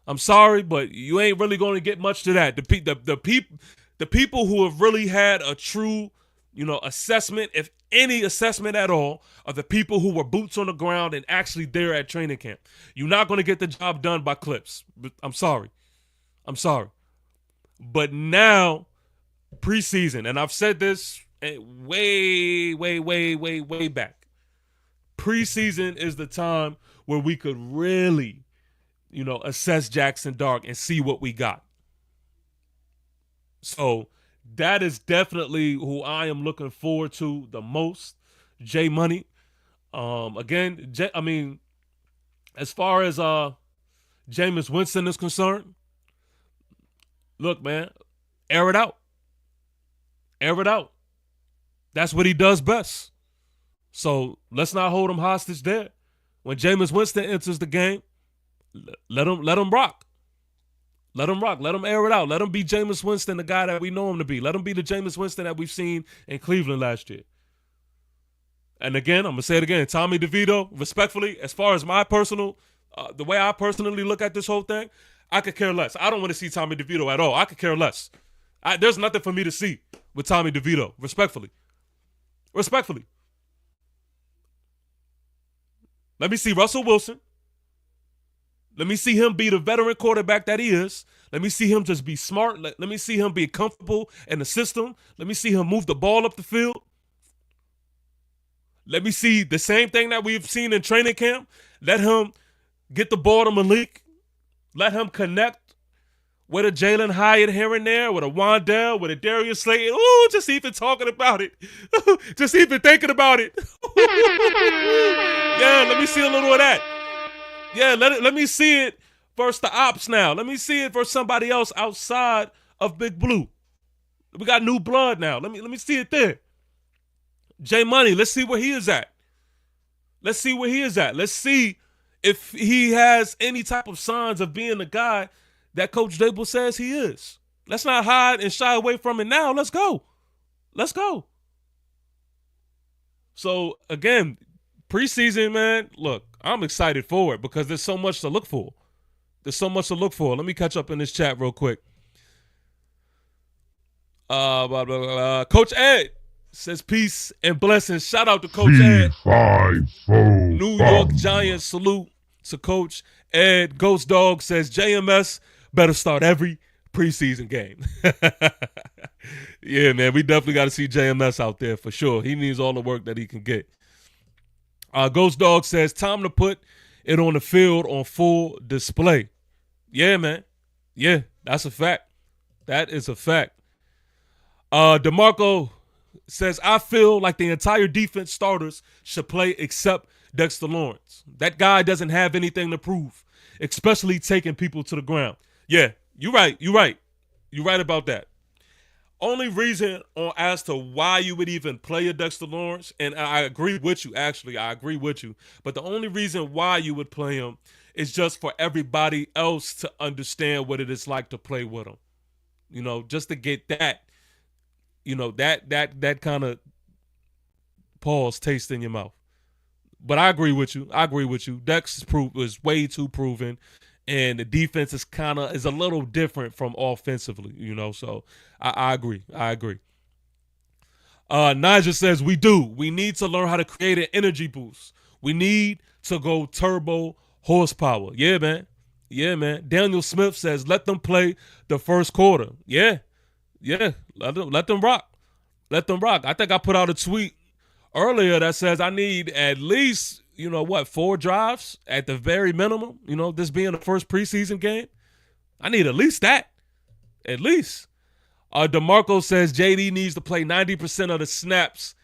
I'm sorry, but you ain't really going to get much to that. The people who have really had a true, you know, assessment, if any assessment at all, are the people who were boots on the ground and actually there at training camp. You're not going to get the job done by clips. I'm sorry. But now, preseason, and I've said this way back. Preseason is the time where we could really, you know, assess Jackson Dart and see what we got. So that is definitely who I am looking forward to the most, Jay Money. Again, as far as Jameis Winston is concerned, look, man, air it out. That's what he does best. So let's not hold him hostage there. When Jameis Winston enters the game, let him rock. Let him air it out. Let him be Jameis Winston, the guy that we know him to be. Let him be the Jameis Winston that we've seen in Cleveland last year. And again, I'm going to say it again, Tommy DeVito, respectfully, as far as my personal, the way I personally look at this whole thing, I could care less. I don't want to see Tommy DeVito at all. I could care less. There's nothing for me to see with Tommy DeVito, respectfully. Let me see Russell Wilson. Let me see him be the veteran quarterback that he is. Let me see him just be smart. Let me see him be comfortable in the system. Let me see him move the ball up the field. Let me see the same thing that we've seen in training camp. Let him get the ball to Malik. Let him connect with a Jalen Hyatt here and there, with a Wandell, with a Darius Slayton. Ooh, just even talking about it. Just even thinking about it. Yeah, let me see a little of that. Yeah, let me see it versus the ops now. Let me see it versus somebody else outside of Big Blue. We got new blood now. Let me see it there. J Money, let's see where he is at. Let's see where he is at. Let's see if he has any type of signs of being the guy that Coach Dable says he is. Let's not hide and shy away from it now. Let's go. Let's go. So, again, preseason, man, look, I'm excited for it because there's so much to look for. There's so much to look for. Let me catch up in this chat real quick. Coach Ed says peace and blessings. Shout out to Coach Ed. New York Giants salute to Coach Ed. Ghost Dog says JMS better start every preseason game. Yeah, man, we definitely got to see JMS out there for sure. He needs all the work that he can get. Ghost Dog says time to put it on the field on full display. Yeah, man. Yeah, that's a fact. That is a fact. DeMarco says, I feel like the entire defense starters should play except Dexter Lawrence. That guy doesn't have anything to prove, especially taking people to the ground. Yeah, you're right. You're right. You're right about that. Only reason as to why you would even play a Dexter Lawrence, and I agree with you, actually, I agree with you, but the only reason why you would play him is just for everybody else to understand what it is like to play with him. You know, just to get that, you know, that kind of pause taste in your mouth. But I agree with you. I agree with you. Dex is way too proven, and the defense is a little different from offensively, you know. So I agree. I agree. Nigel says we need to learn how to create an energy boost. We need to go turbo horsepower. Yeah, man. Yeah, man. Daniel Smith says let them play the first quarter. Yeah. Yeah. Let them rock. Let them rock. I think I put out a tweet earlier that says I need at least, 4 drives at the very minimum. This being the first preseason game. I need at least that. At least. DeMarco says JD needs to play 90% of the snaps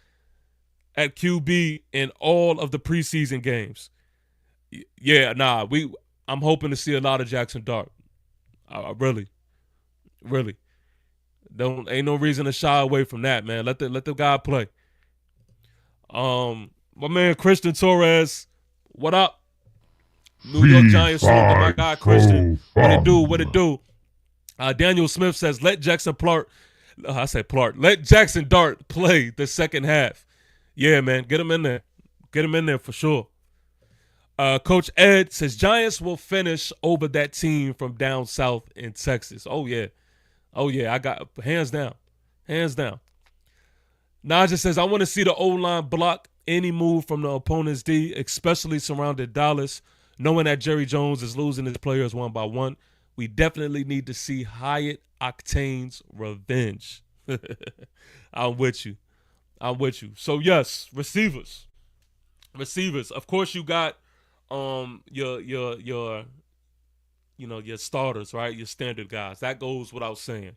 at QB in all of the preseason games. Yeah, I'm hoping to see a lot of Jackson Dart. Really. Ain't no reason to shy away from that, man. Let the guy play. My man Christian Torres, what up? New York Giants, my guy Christian. What it do? Daniel Smith says let Jackson Dart play the second half. Yeah, man, get him in there for sure. Coach Ed says Giants will finish over that team from down south in Texas. Oh yeah, I got hands down. Naja says I want to see the O-line block any move from the opponent's D, especially surrounded Dallas, knowing that Jerry Jones is losing his players one by one. We definitely need to see Hyatt Octane's revenge. I'm with you. So yes, receivers. Of course, you got your starters, right? Your standard guys. That goes without saying.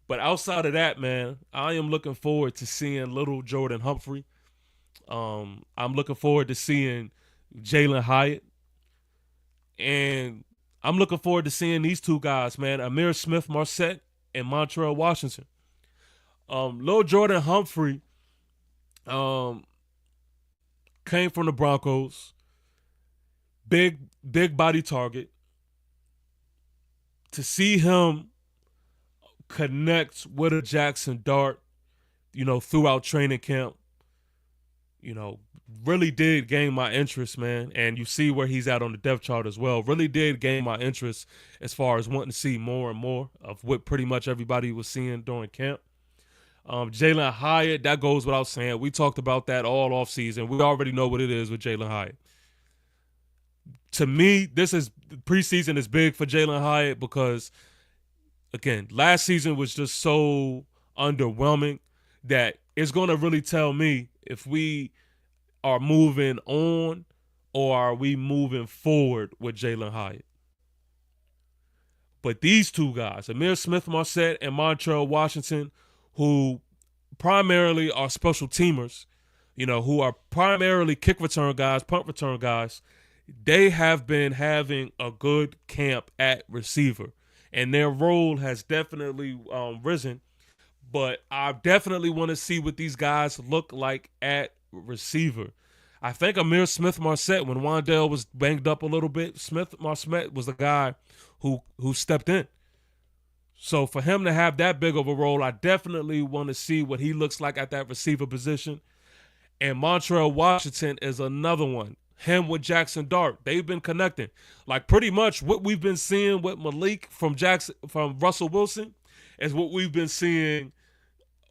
But outside of that, man, I am looking forward to seeing little Jordan Humphrey. I'm looking forward to seeing Jalen Hyatt. And I'm looking forward to seeing these two guys, man, Amir Smith-Marset and Montrell Washington. Lil Jordan Humphrey came from the Broncos. Big body target. To see him connect with a Jackson Dart, throughout training camp, really did gain my interest, man. And you see where he's at on the depth chart as well. Really did gain my interest as far as wanting to see more and more of what pretty much everybody was seeing during camp. Jalen Hyatt, that goes without saying. We talked about that all offseason. We already know what it is with Jalen Hyatt. To me, preseason is big for Jalen Hyatt because, again, last season was just so underwhelming that it's going to really tell me if we are moving on or are we moving forward with Jalen Hyatt. But these two guys, Amir Smith-Marset and Montrell Washington, who primarily are special teamers, who are primarily kick return guys, punt return guys, they have been having a good camp at receiver, and their role has definitely risen. But I definitely want to see what these guys look like at receiver. I think Amir Smith-Marset, when Wandale was banged up a little bit, Smith-Marset was the guy who stepped in. So for him to have that big of a role, I definitely want to see what he looks like at that receiver position. And Montreal Washington is another one. Him with Jackson Dart, they've been connecting. Like pretty much what we've been seeing with Malik from Russell Wilson is what we've been seeing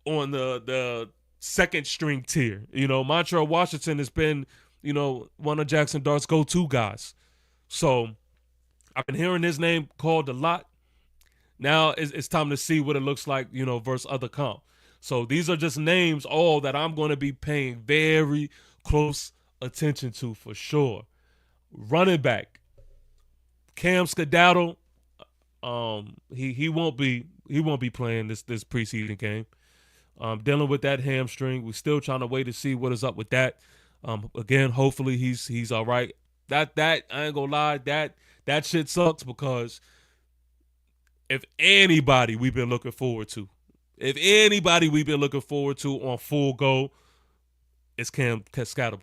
on the second string tier. Montreal Washington has been, one of Jackson Dart's go-to guys. So I've been hearing his name called a lot. Now it's time to see what it looks like, versus other comp. So these are just names all that I'm going to be paying very close attention to for sure. Running back, Cam Skedaddle, he won't be playing this preseason game. Dealing with that hamstring. We're still trying to wait to see what is up with that. Again, hopefully he's all right. That I ain't gonna lie, that shit sucks because if anybody we've been looking forward to on full go, it's Cam Skedaddle.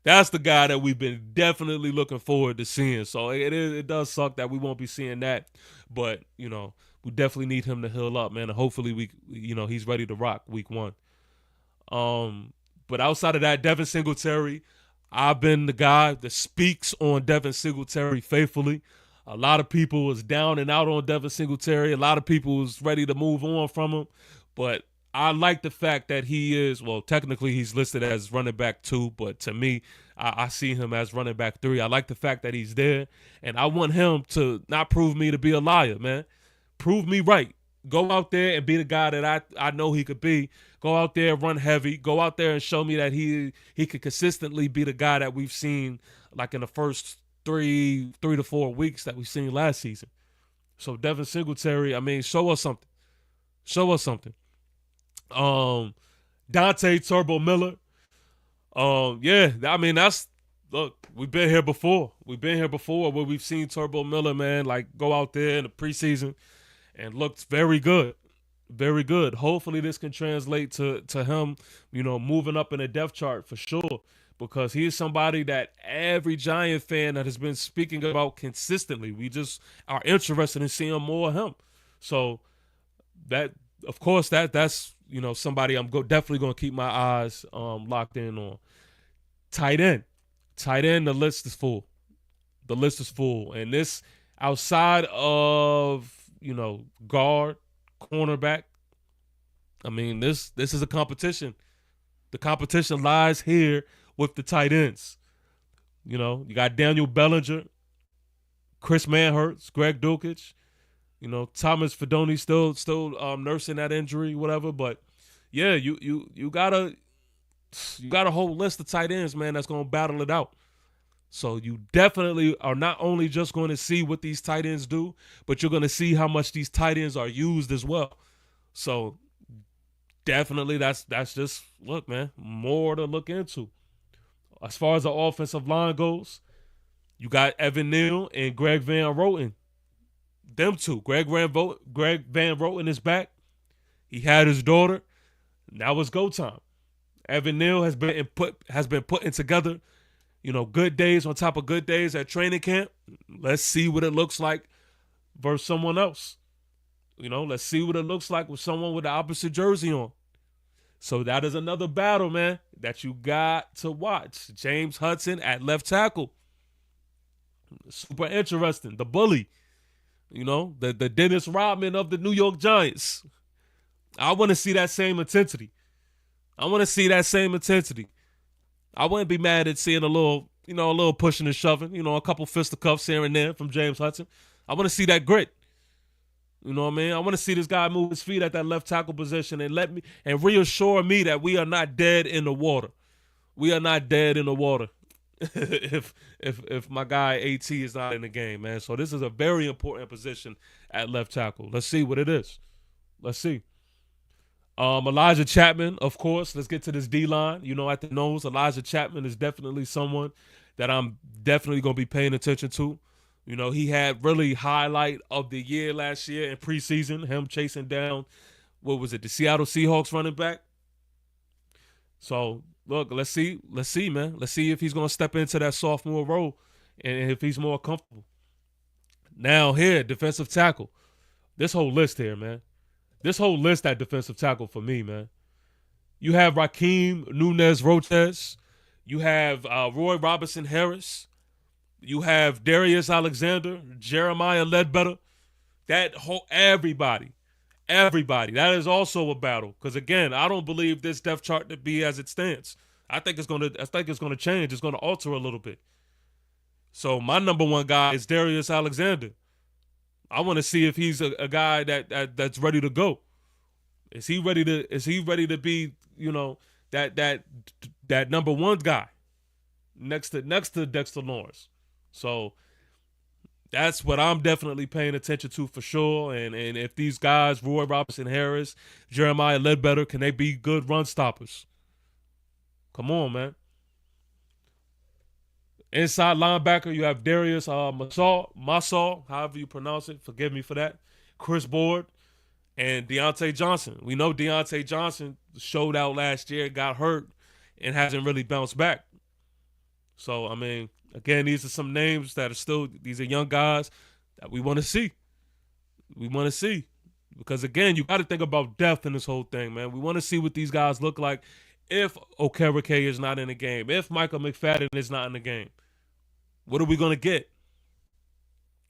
That's the guy that we've been definitely looking forward to seeing. So it does suck that we won't be seeing that, but we definitely need him to heal up, man. And hopefully he's ready to rock week 1. But outside of that, Devin Singletary, I've been the guy that speaks on Devin Singletary faithfully. A lot of people was down and out on Devin Singletary. A lot of people was ready to move on from him. But I like the fact that he is, well, technically he's listed as running back 2, but to me, I see him as running back 3. I like the fact that he's there, and I want him to not prove me to be a liar, man. Prove me right. Go out there and be the guy that I know he could be. Go out there, run heavy. Go out there and show me that he could consistently be the guy that we've seen like in the first three to 4 weeks that we've seen last season. So Devin Singletary, I mean, show us something. Show us something. Dante Turbo Miller. Yeah, I mean, look, we've been here before. We've been here before where we've seen Turbo Miller, man, like go out there in the preseason and looked very good. Very good. Hopefully this can translate to him, moving up in the depth chart for sure. Because he's somebody that every Giant fan that has been speaking about consistently, we just are interested in seeing more of him. So that, of course, that's somebody I'm definitely going to keep my eyes locked in on. Tight end, the list is full. The list is full, and this outside of guard, cornerback. I mean, this is a competition. The competition lies here with the tight ends. You got Daniel Bellinger, Chris Manhertz, Greg Dulcich, Thomas Fedoni still nursing that injury, whatever. But yeah, you got a whole list of tight ends, man, that's gonna battle it out. So you definitely are not only just going to see what these tight ends do, but you're going to see how much these tight ends are used as well. So definitely that's just, look, man, more to look into. As far as the offensive line goes, you got Evan Neal and Greg Van Roten. Them two. Greg Van Roten is back. He had his daughter. Now it's go time. Evan Neal has been putting together, good days on top of good days at training camp. Let's see what it looks like versus someone else. Let's see what it looks like with someone with the opposite jersey on. So that is another battle, man, that you got to watch. James Hudson at left tackle. Super interesting. The bully. The Dennis Rodman of the New York Giants. I want to see that same intensity. I wouldn't be mad at seeing a little pushing and shoving, a couple fisticuffs here and there from James Hudson. I want to see that grit. You know what I mean? I want to see this guy move his feet at that left tackle position and reassure me that we are not dead in the water. We are not dead in the water if my guy AT is not in the game, man. So this is a very important position at left tackle. Let's see what it is. Let's see. Elijah Chapman, of course. Let's get to this D-line. At the nose, Elijah Chapman is definitely someone that I'm definitely going to be paying attention to. He had really highlight of the year last year in preseason, him chasing down, the Seattle Seahawks running back. So, look, let's see, man. Let's see if he's going to step into that sophomore role and if he's more comfortable. Now here, defensive tackle. This whole list here, man. This whole list at defensive tackle for me, man. You have Raheem Nunez-Roches. You have Roy Robinson Harris. You have Darius Alexander, Jeremiah Ledbetter. That whole everybody. That is also a battle. Because again, I don't believe this depth chart to be as it stands. I think it's gonna change. It's gonna alter a little bit. So my number one guy is Darius Alexander. I want to see if he's a guy that's ready to go. Is he ready to be, that number one guy next to Dexter Lawrence? So that's what I'm definitely paying attention to for sure. And if these guys, Roy Robinson Harris, Jeremiah Ledbetter, can they be good run stoppers? Come on, man. Inside linebacker, you have Darius Massall, however you pronounce it. Forgive me for that. Chris Board and Deontay Johnson. We know Deontay Johnson showed out last year, got hurt, and hasn't really bounced back. So, I mean, again, these are some names that are still, these are young guys that we want to see. Because, again, you got to think about depth in this whole thing, man. We want to see what these guys look like if Okereke is not in the game, if Michael McFadden is not in the game. What are we going to get?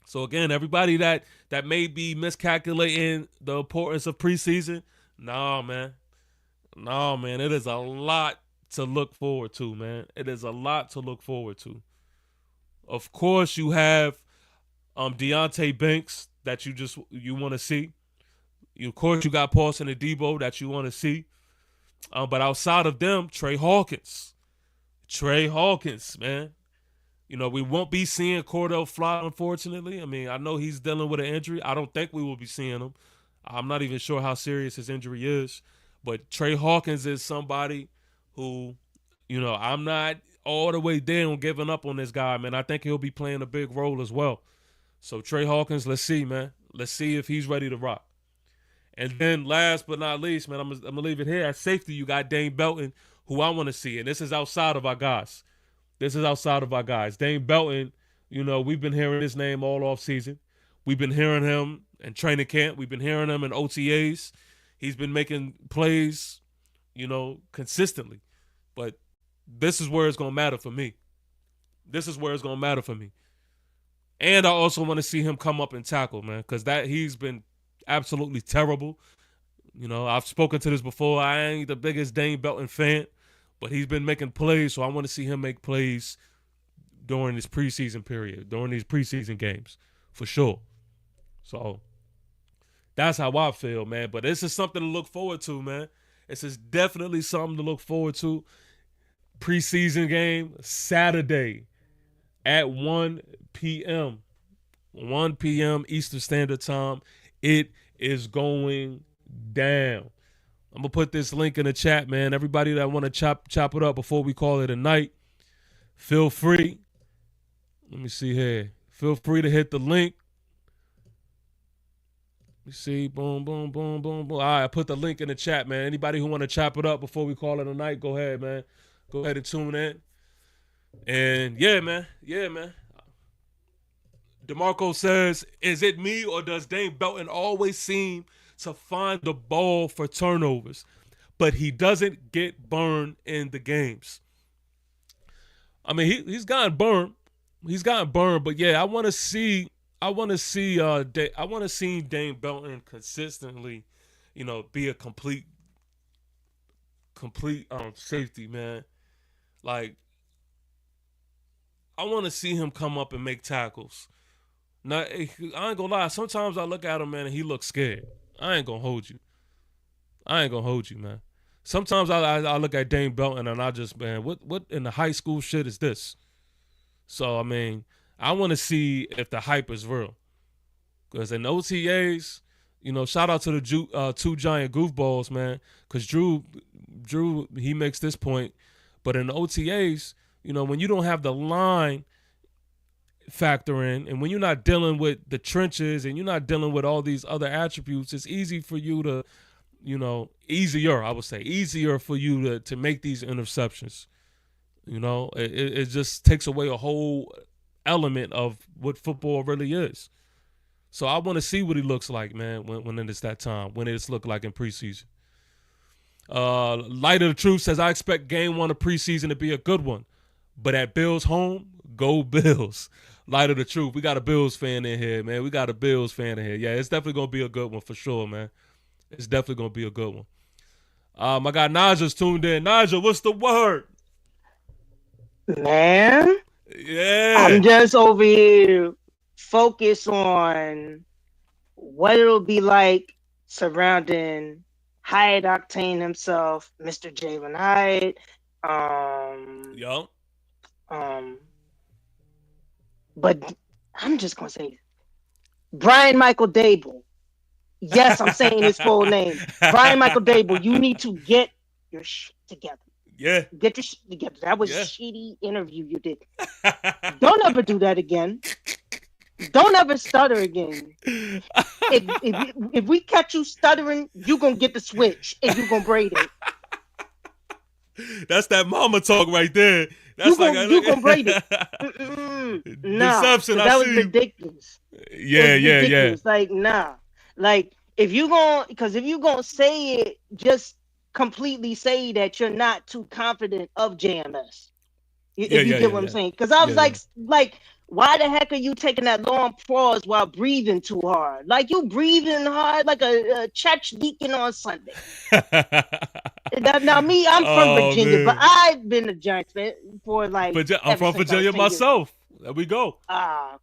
So, again, everybody that may be miscalculating the importance of preseason, nah, man. It is a lot to look forward to, man. It is a lot to look forward to. Of course, you have Deontay Banks that you want to see. Of course, you got Paulson and Debo that you want to see. But outside of them, Trey Hawkins, man. We won't be seeing Cordell Flott, unfortunately. I mean, I know he's dealing with an injury. I don't think we will be seeing him. I'm not even sure how serious his injury is. But Trey Hawkins is somebody who, I'm not all the way there on giving up on this guy, man. I think he'll be playing a big role as well. So Trey Hawkins, let's see, man. Let's see if he's ready to rock. And then last but not least, man, I'm going to leave it here. At safety, you got Dane Belton, who I want to see. And this is outside of our guys. Dane Belton, we've been hearing his name all off season. We've been hearing him in training camp. We've been hearing him in OTAs. He's been making plays, consistently. But this is where it's going to matter for me. And I also want to see him come up and tackle, man, because he's been absolutely terrible. I've spoken to this before. I ain't the biggest Dane Belton fan, but he's been making plays, so I want to see him make plays during this preseason period, during these preseason games, for sure. So that's how I feel, man. But this is something to look forward to, man. This is definitely something to look forward to. Preseason game, Saturday at 1 p.m. 1 p.m. Eastern Standard Time. It is going down. I'm going to put this link in the chat, man. Everybody that want to chop it up before we call it a night, feel free. Let me see here. Feel free to hit the link. Let me see. Boom, boom, boom, boom, boom. All right, I put the link in the chat, man. Anybody who want to chop it up before we call it a night, go ahead, man. Go ahead and tune in. And yeah, man. DeMarco says, is it me or does Dane Belton always seem to find the ball for turnovers, but he doesn't get burned in the games? I mean, he's gotten burned. But yeah, I want to see Dane Belton consistently, be a complete safety, man. Like, I want to see him come up and make tackles. Now, I ain't gonna lie. Sometimes I look at him, man, and he looks scared. I ain't gonna hold you, man. Sometimes I look at Dane Belton and I just, man, what in the high school shit is this? So, I mean, I want to see if the hype is real. Because in OTAs, shout out to the two giant goofballs, man, because Drew, he makes this point, but in the OTAs, when you don't have the line factor in, and when you're not dealing with the trenches and you're not dealing with all these other attributes, it's easy for you to, easier for you to make these interceptions. It just takes away a whole element of what football really is. So I want to see what he looks like, man, when it's that time, when it's look like in preseason. Light of the Truth says, I expect game 1 of preseason to be a good one, but at Bills home, go Bills. Light of the Truth. We got a Bills fan in here, man. We got a Bills fan in here. Yeah, it's definitely going to be a good one for sure, man. It's definitely going to be a good one. My guy Naja's tuned in. Naja, what's the word? Man, yeah, I'm just over here focused on what it'll be like surrounding Hyatt Octane himself, Mr. Jalen Hyatt. But I'm just gonna say Brian Michael Dable. Yes, I'm saying his full name. Brian Michael Dable, you need to get your shit together. Yeah. Get your shit together. That was a shitty interview you did. Don't ever do that again. Don't ever stutter again. If we catch you stuttering, you're going to get the switch and you're going to braid it. That's that mama talk right there. You're going to braid it. Nah, Deception, that was ridiculous. Yeah. Like, nah. Like, if you're going to say it, just completely say that you're not too confident of JMS. If you get what I'm saying. Because I was like, why the heck are you taking that long pause while breathing too hard? Like you breathing hard like a church deacon on Sunday. Now me, I'm from Virginia, but I've been a Giants fan for like. I'm from Virginia myself. There we go.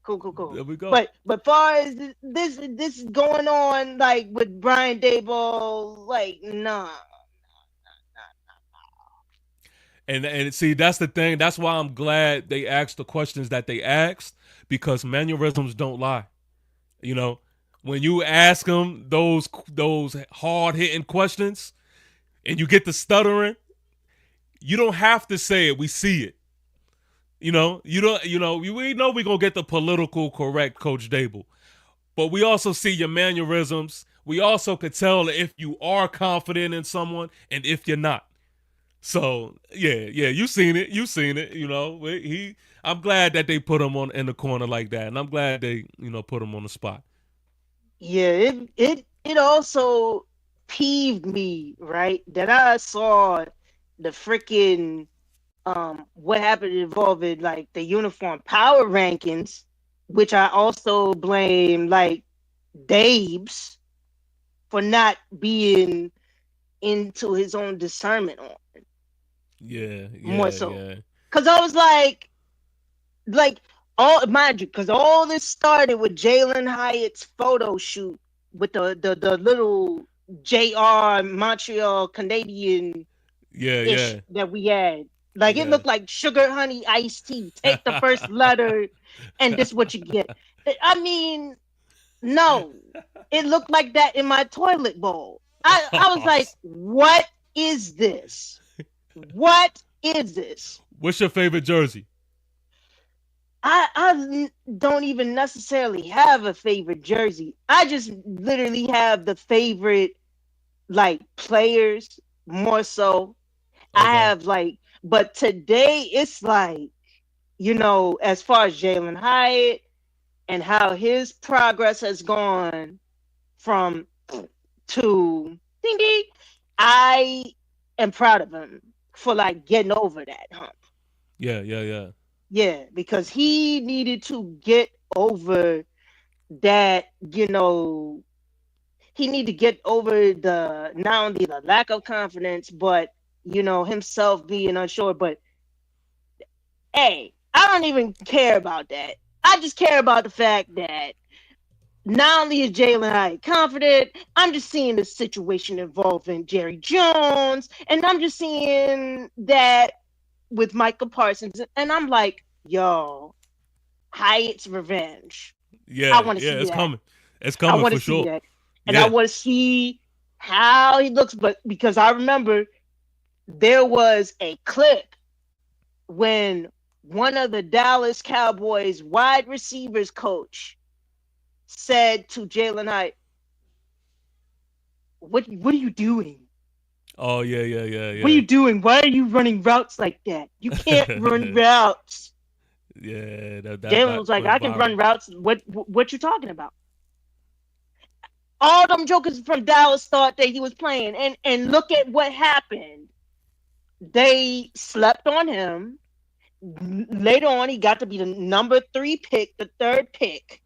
Cool. There we go. But far as this is going on, like with Brian Daboll, like nah. And see, that's the thing. That's why I'm glad they asked the questions that they asked, because mannerisms don't lie. When you ask them those hard hitting questions, and you get the stuttering, you don't have to say it. We see it. We know we're gonna get the political correct Coach Dable, but we also see your mannerisms. We also could tell if you are confident in someone and if you're not. So yeah, you seen it. I'm glad that they put him in the corner like that, and I'm glad they put him on the spot. Yeah, it also peeved me, right, that I saw the freaking what happened involving like the uniform power rankings, which I also blame like Dabes for not being into his own discernment on. Yeah, more so. Because I was like all mind you, because all this started with Jalen Hyatt's photo shoot with the little JR Montreal Canadian that we had. Like it looked like sugar honey iced tea. Take the first letter and this is what you get. I mean, no. It looked like that in my toilet bowl. I was like, what is this? What is this? What's your favorite jersey? I don't even necessarily have a favorite jersey. I just literally have the favorite like players more so. Okay. I have like, but today it's like, as far as Jalen Hyatt and how his progress has gone from to ding ding, I am proud of him for like getting over that hump. Yeah, because he needed to get over that, he needed to get over the not only the lack of confidence, but himself being unsure. But hey, I don't even care about that. I just care about the fact that not only is Jalen Hyatt confident, I'm just seeing the situation involving Jerry Jones, and I'm just seeing that with Micah Parsons, and I'm like, yo, Hyatt's revenge. Yeah, I want to see it's that. coming. It's coming for sure. And I want to see how he looks. But because I remember there was a clip when one of the Dallas Cowboys wide receivers coach said to Jalen Hyatt, what are you doing? Oh, yeah. What are you doing? Why are you running routes like that? You can't run routes. Yeah, Jalen was like, I can run routes. What you talking about? All them jokers from Dallas thought that he was playing. And look at what happened. They slept on him. Later on, he got to be the number 3 pick, the 3rd pick.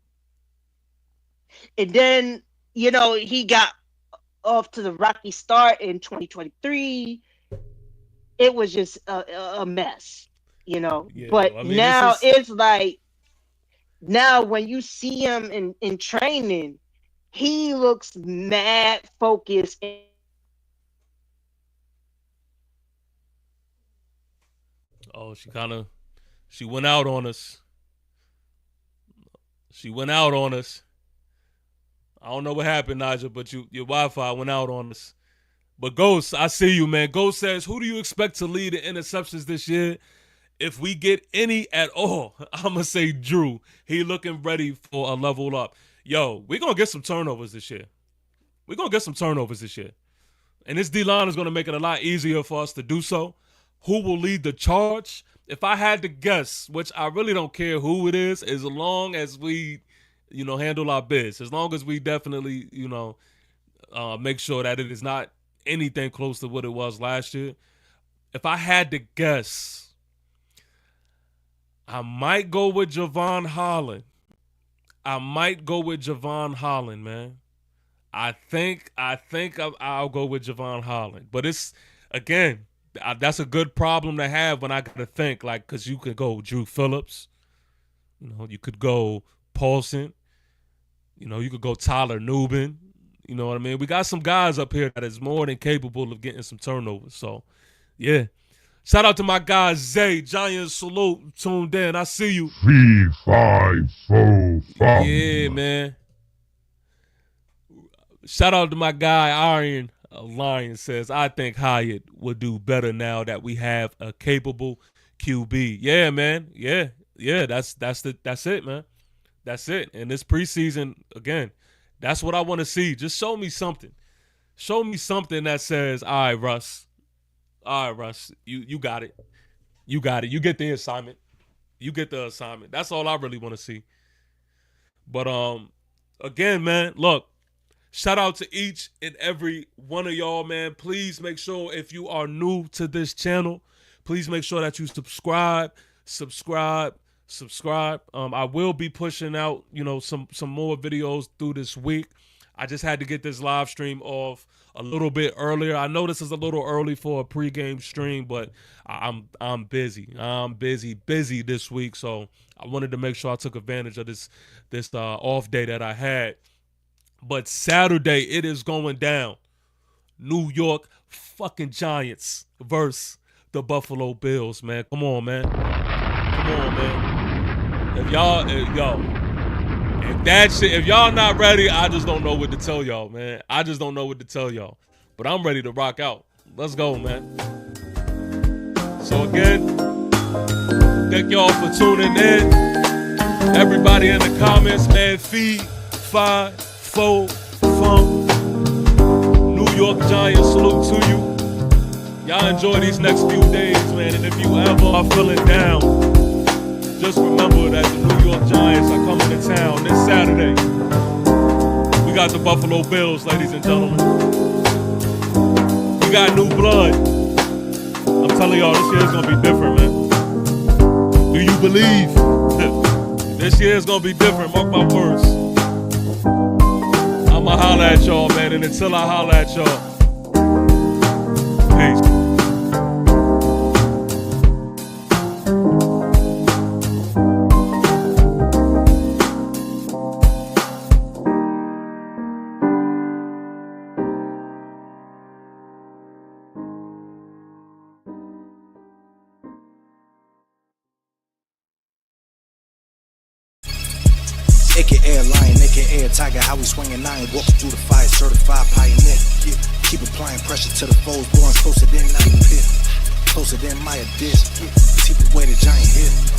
And then, he got off to the rocky start in 2023. It was just a mess, But now it's like, now when you see him in training, he looks mad focused. Oh, she went out on us. I don't know what happened, Nigel, but your Wi-Fi went out on us. But Ghost, I see you, man. Ghost says, who do you expect to lead in interceptions this year? If we get any at all, I'm going to say Drew. He looking ready for a level up. Yo, we're going to get some turnovers this year. And this D-line is going to make it a lot easier for us to do so. Who will lead the charge? If I had to guess, which I really don't care who it is, as long as we, handle our biz, as long as we definitely, make sure that it is not anything close to what it was last year. If I had to guess, I might go with Javon Holland. Man. I think I'll go with Javon Holland. But it's, again, that's a good problem to have when I got to think, like, because you could go Drew Phillips. You could go Paulson. You could go Tyler Nubin. You know what I mean? We got some guys up here that is more than capable of getting some turnovers. So, yeah. Shout out to my guy, Zay. Giant salute. Tuned in. I see you. 3, 5, 4, 5. Yeah, man. Shout out to my guy, Iron Lion says, I think Hyatt will do better now that we have a capable QB. Yeah, man. Yeah. That's it, man. That's it. And this preseason, again, that's what I want to see. Just show me something. Show me something that says, all right, Russ, you got it. You get the assignment. That's all I really want to see. But again, man, look, shout out to each and every one of y'all, man. Please make sure, if you are new to this channel, please make sure that you subscribe. I will be pushing out, some more videos through this week. I just had to get this live stream off a little bit earlier. I know this is a little early for a pregame stream, but I'm busy. I'm busy this week, so I wanted to make sure I took advantage of this off day that I had. But Saturday, it is going down. New York fucking Giants versus the Buffalo Bills, man. Come on, man. If y'all not ready, I just don't know what to tell y'all, man. But I'm ready to rock out. Let's go, man. So again, thank y'all for tuning in. Everybody in the comments, man, feed 5, 4, fun. New York Giants, salute to you. Y'all enjoy these next few days, man. And if you ever are feeling down, just remember that the New York Giants are coming to town this Saturday. We got the Buffalo Bills, ladies and gentlemen. We got new blood. I'm telling y'all, this year's gonna be different, man. Do you believe? This year's gonna be different, mark my words. I'ma holler at y'all, man, and until I holler at y'all, peace. AKA lion, AKA tiger, how we swinging iron, walking through the fire, certified pioneer. Yeah. Keep applying pressure to the foes, blowing closer than night pit, closer than my dish. Yeah. Keep away the giant hit.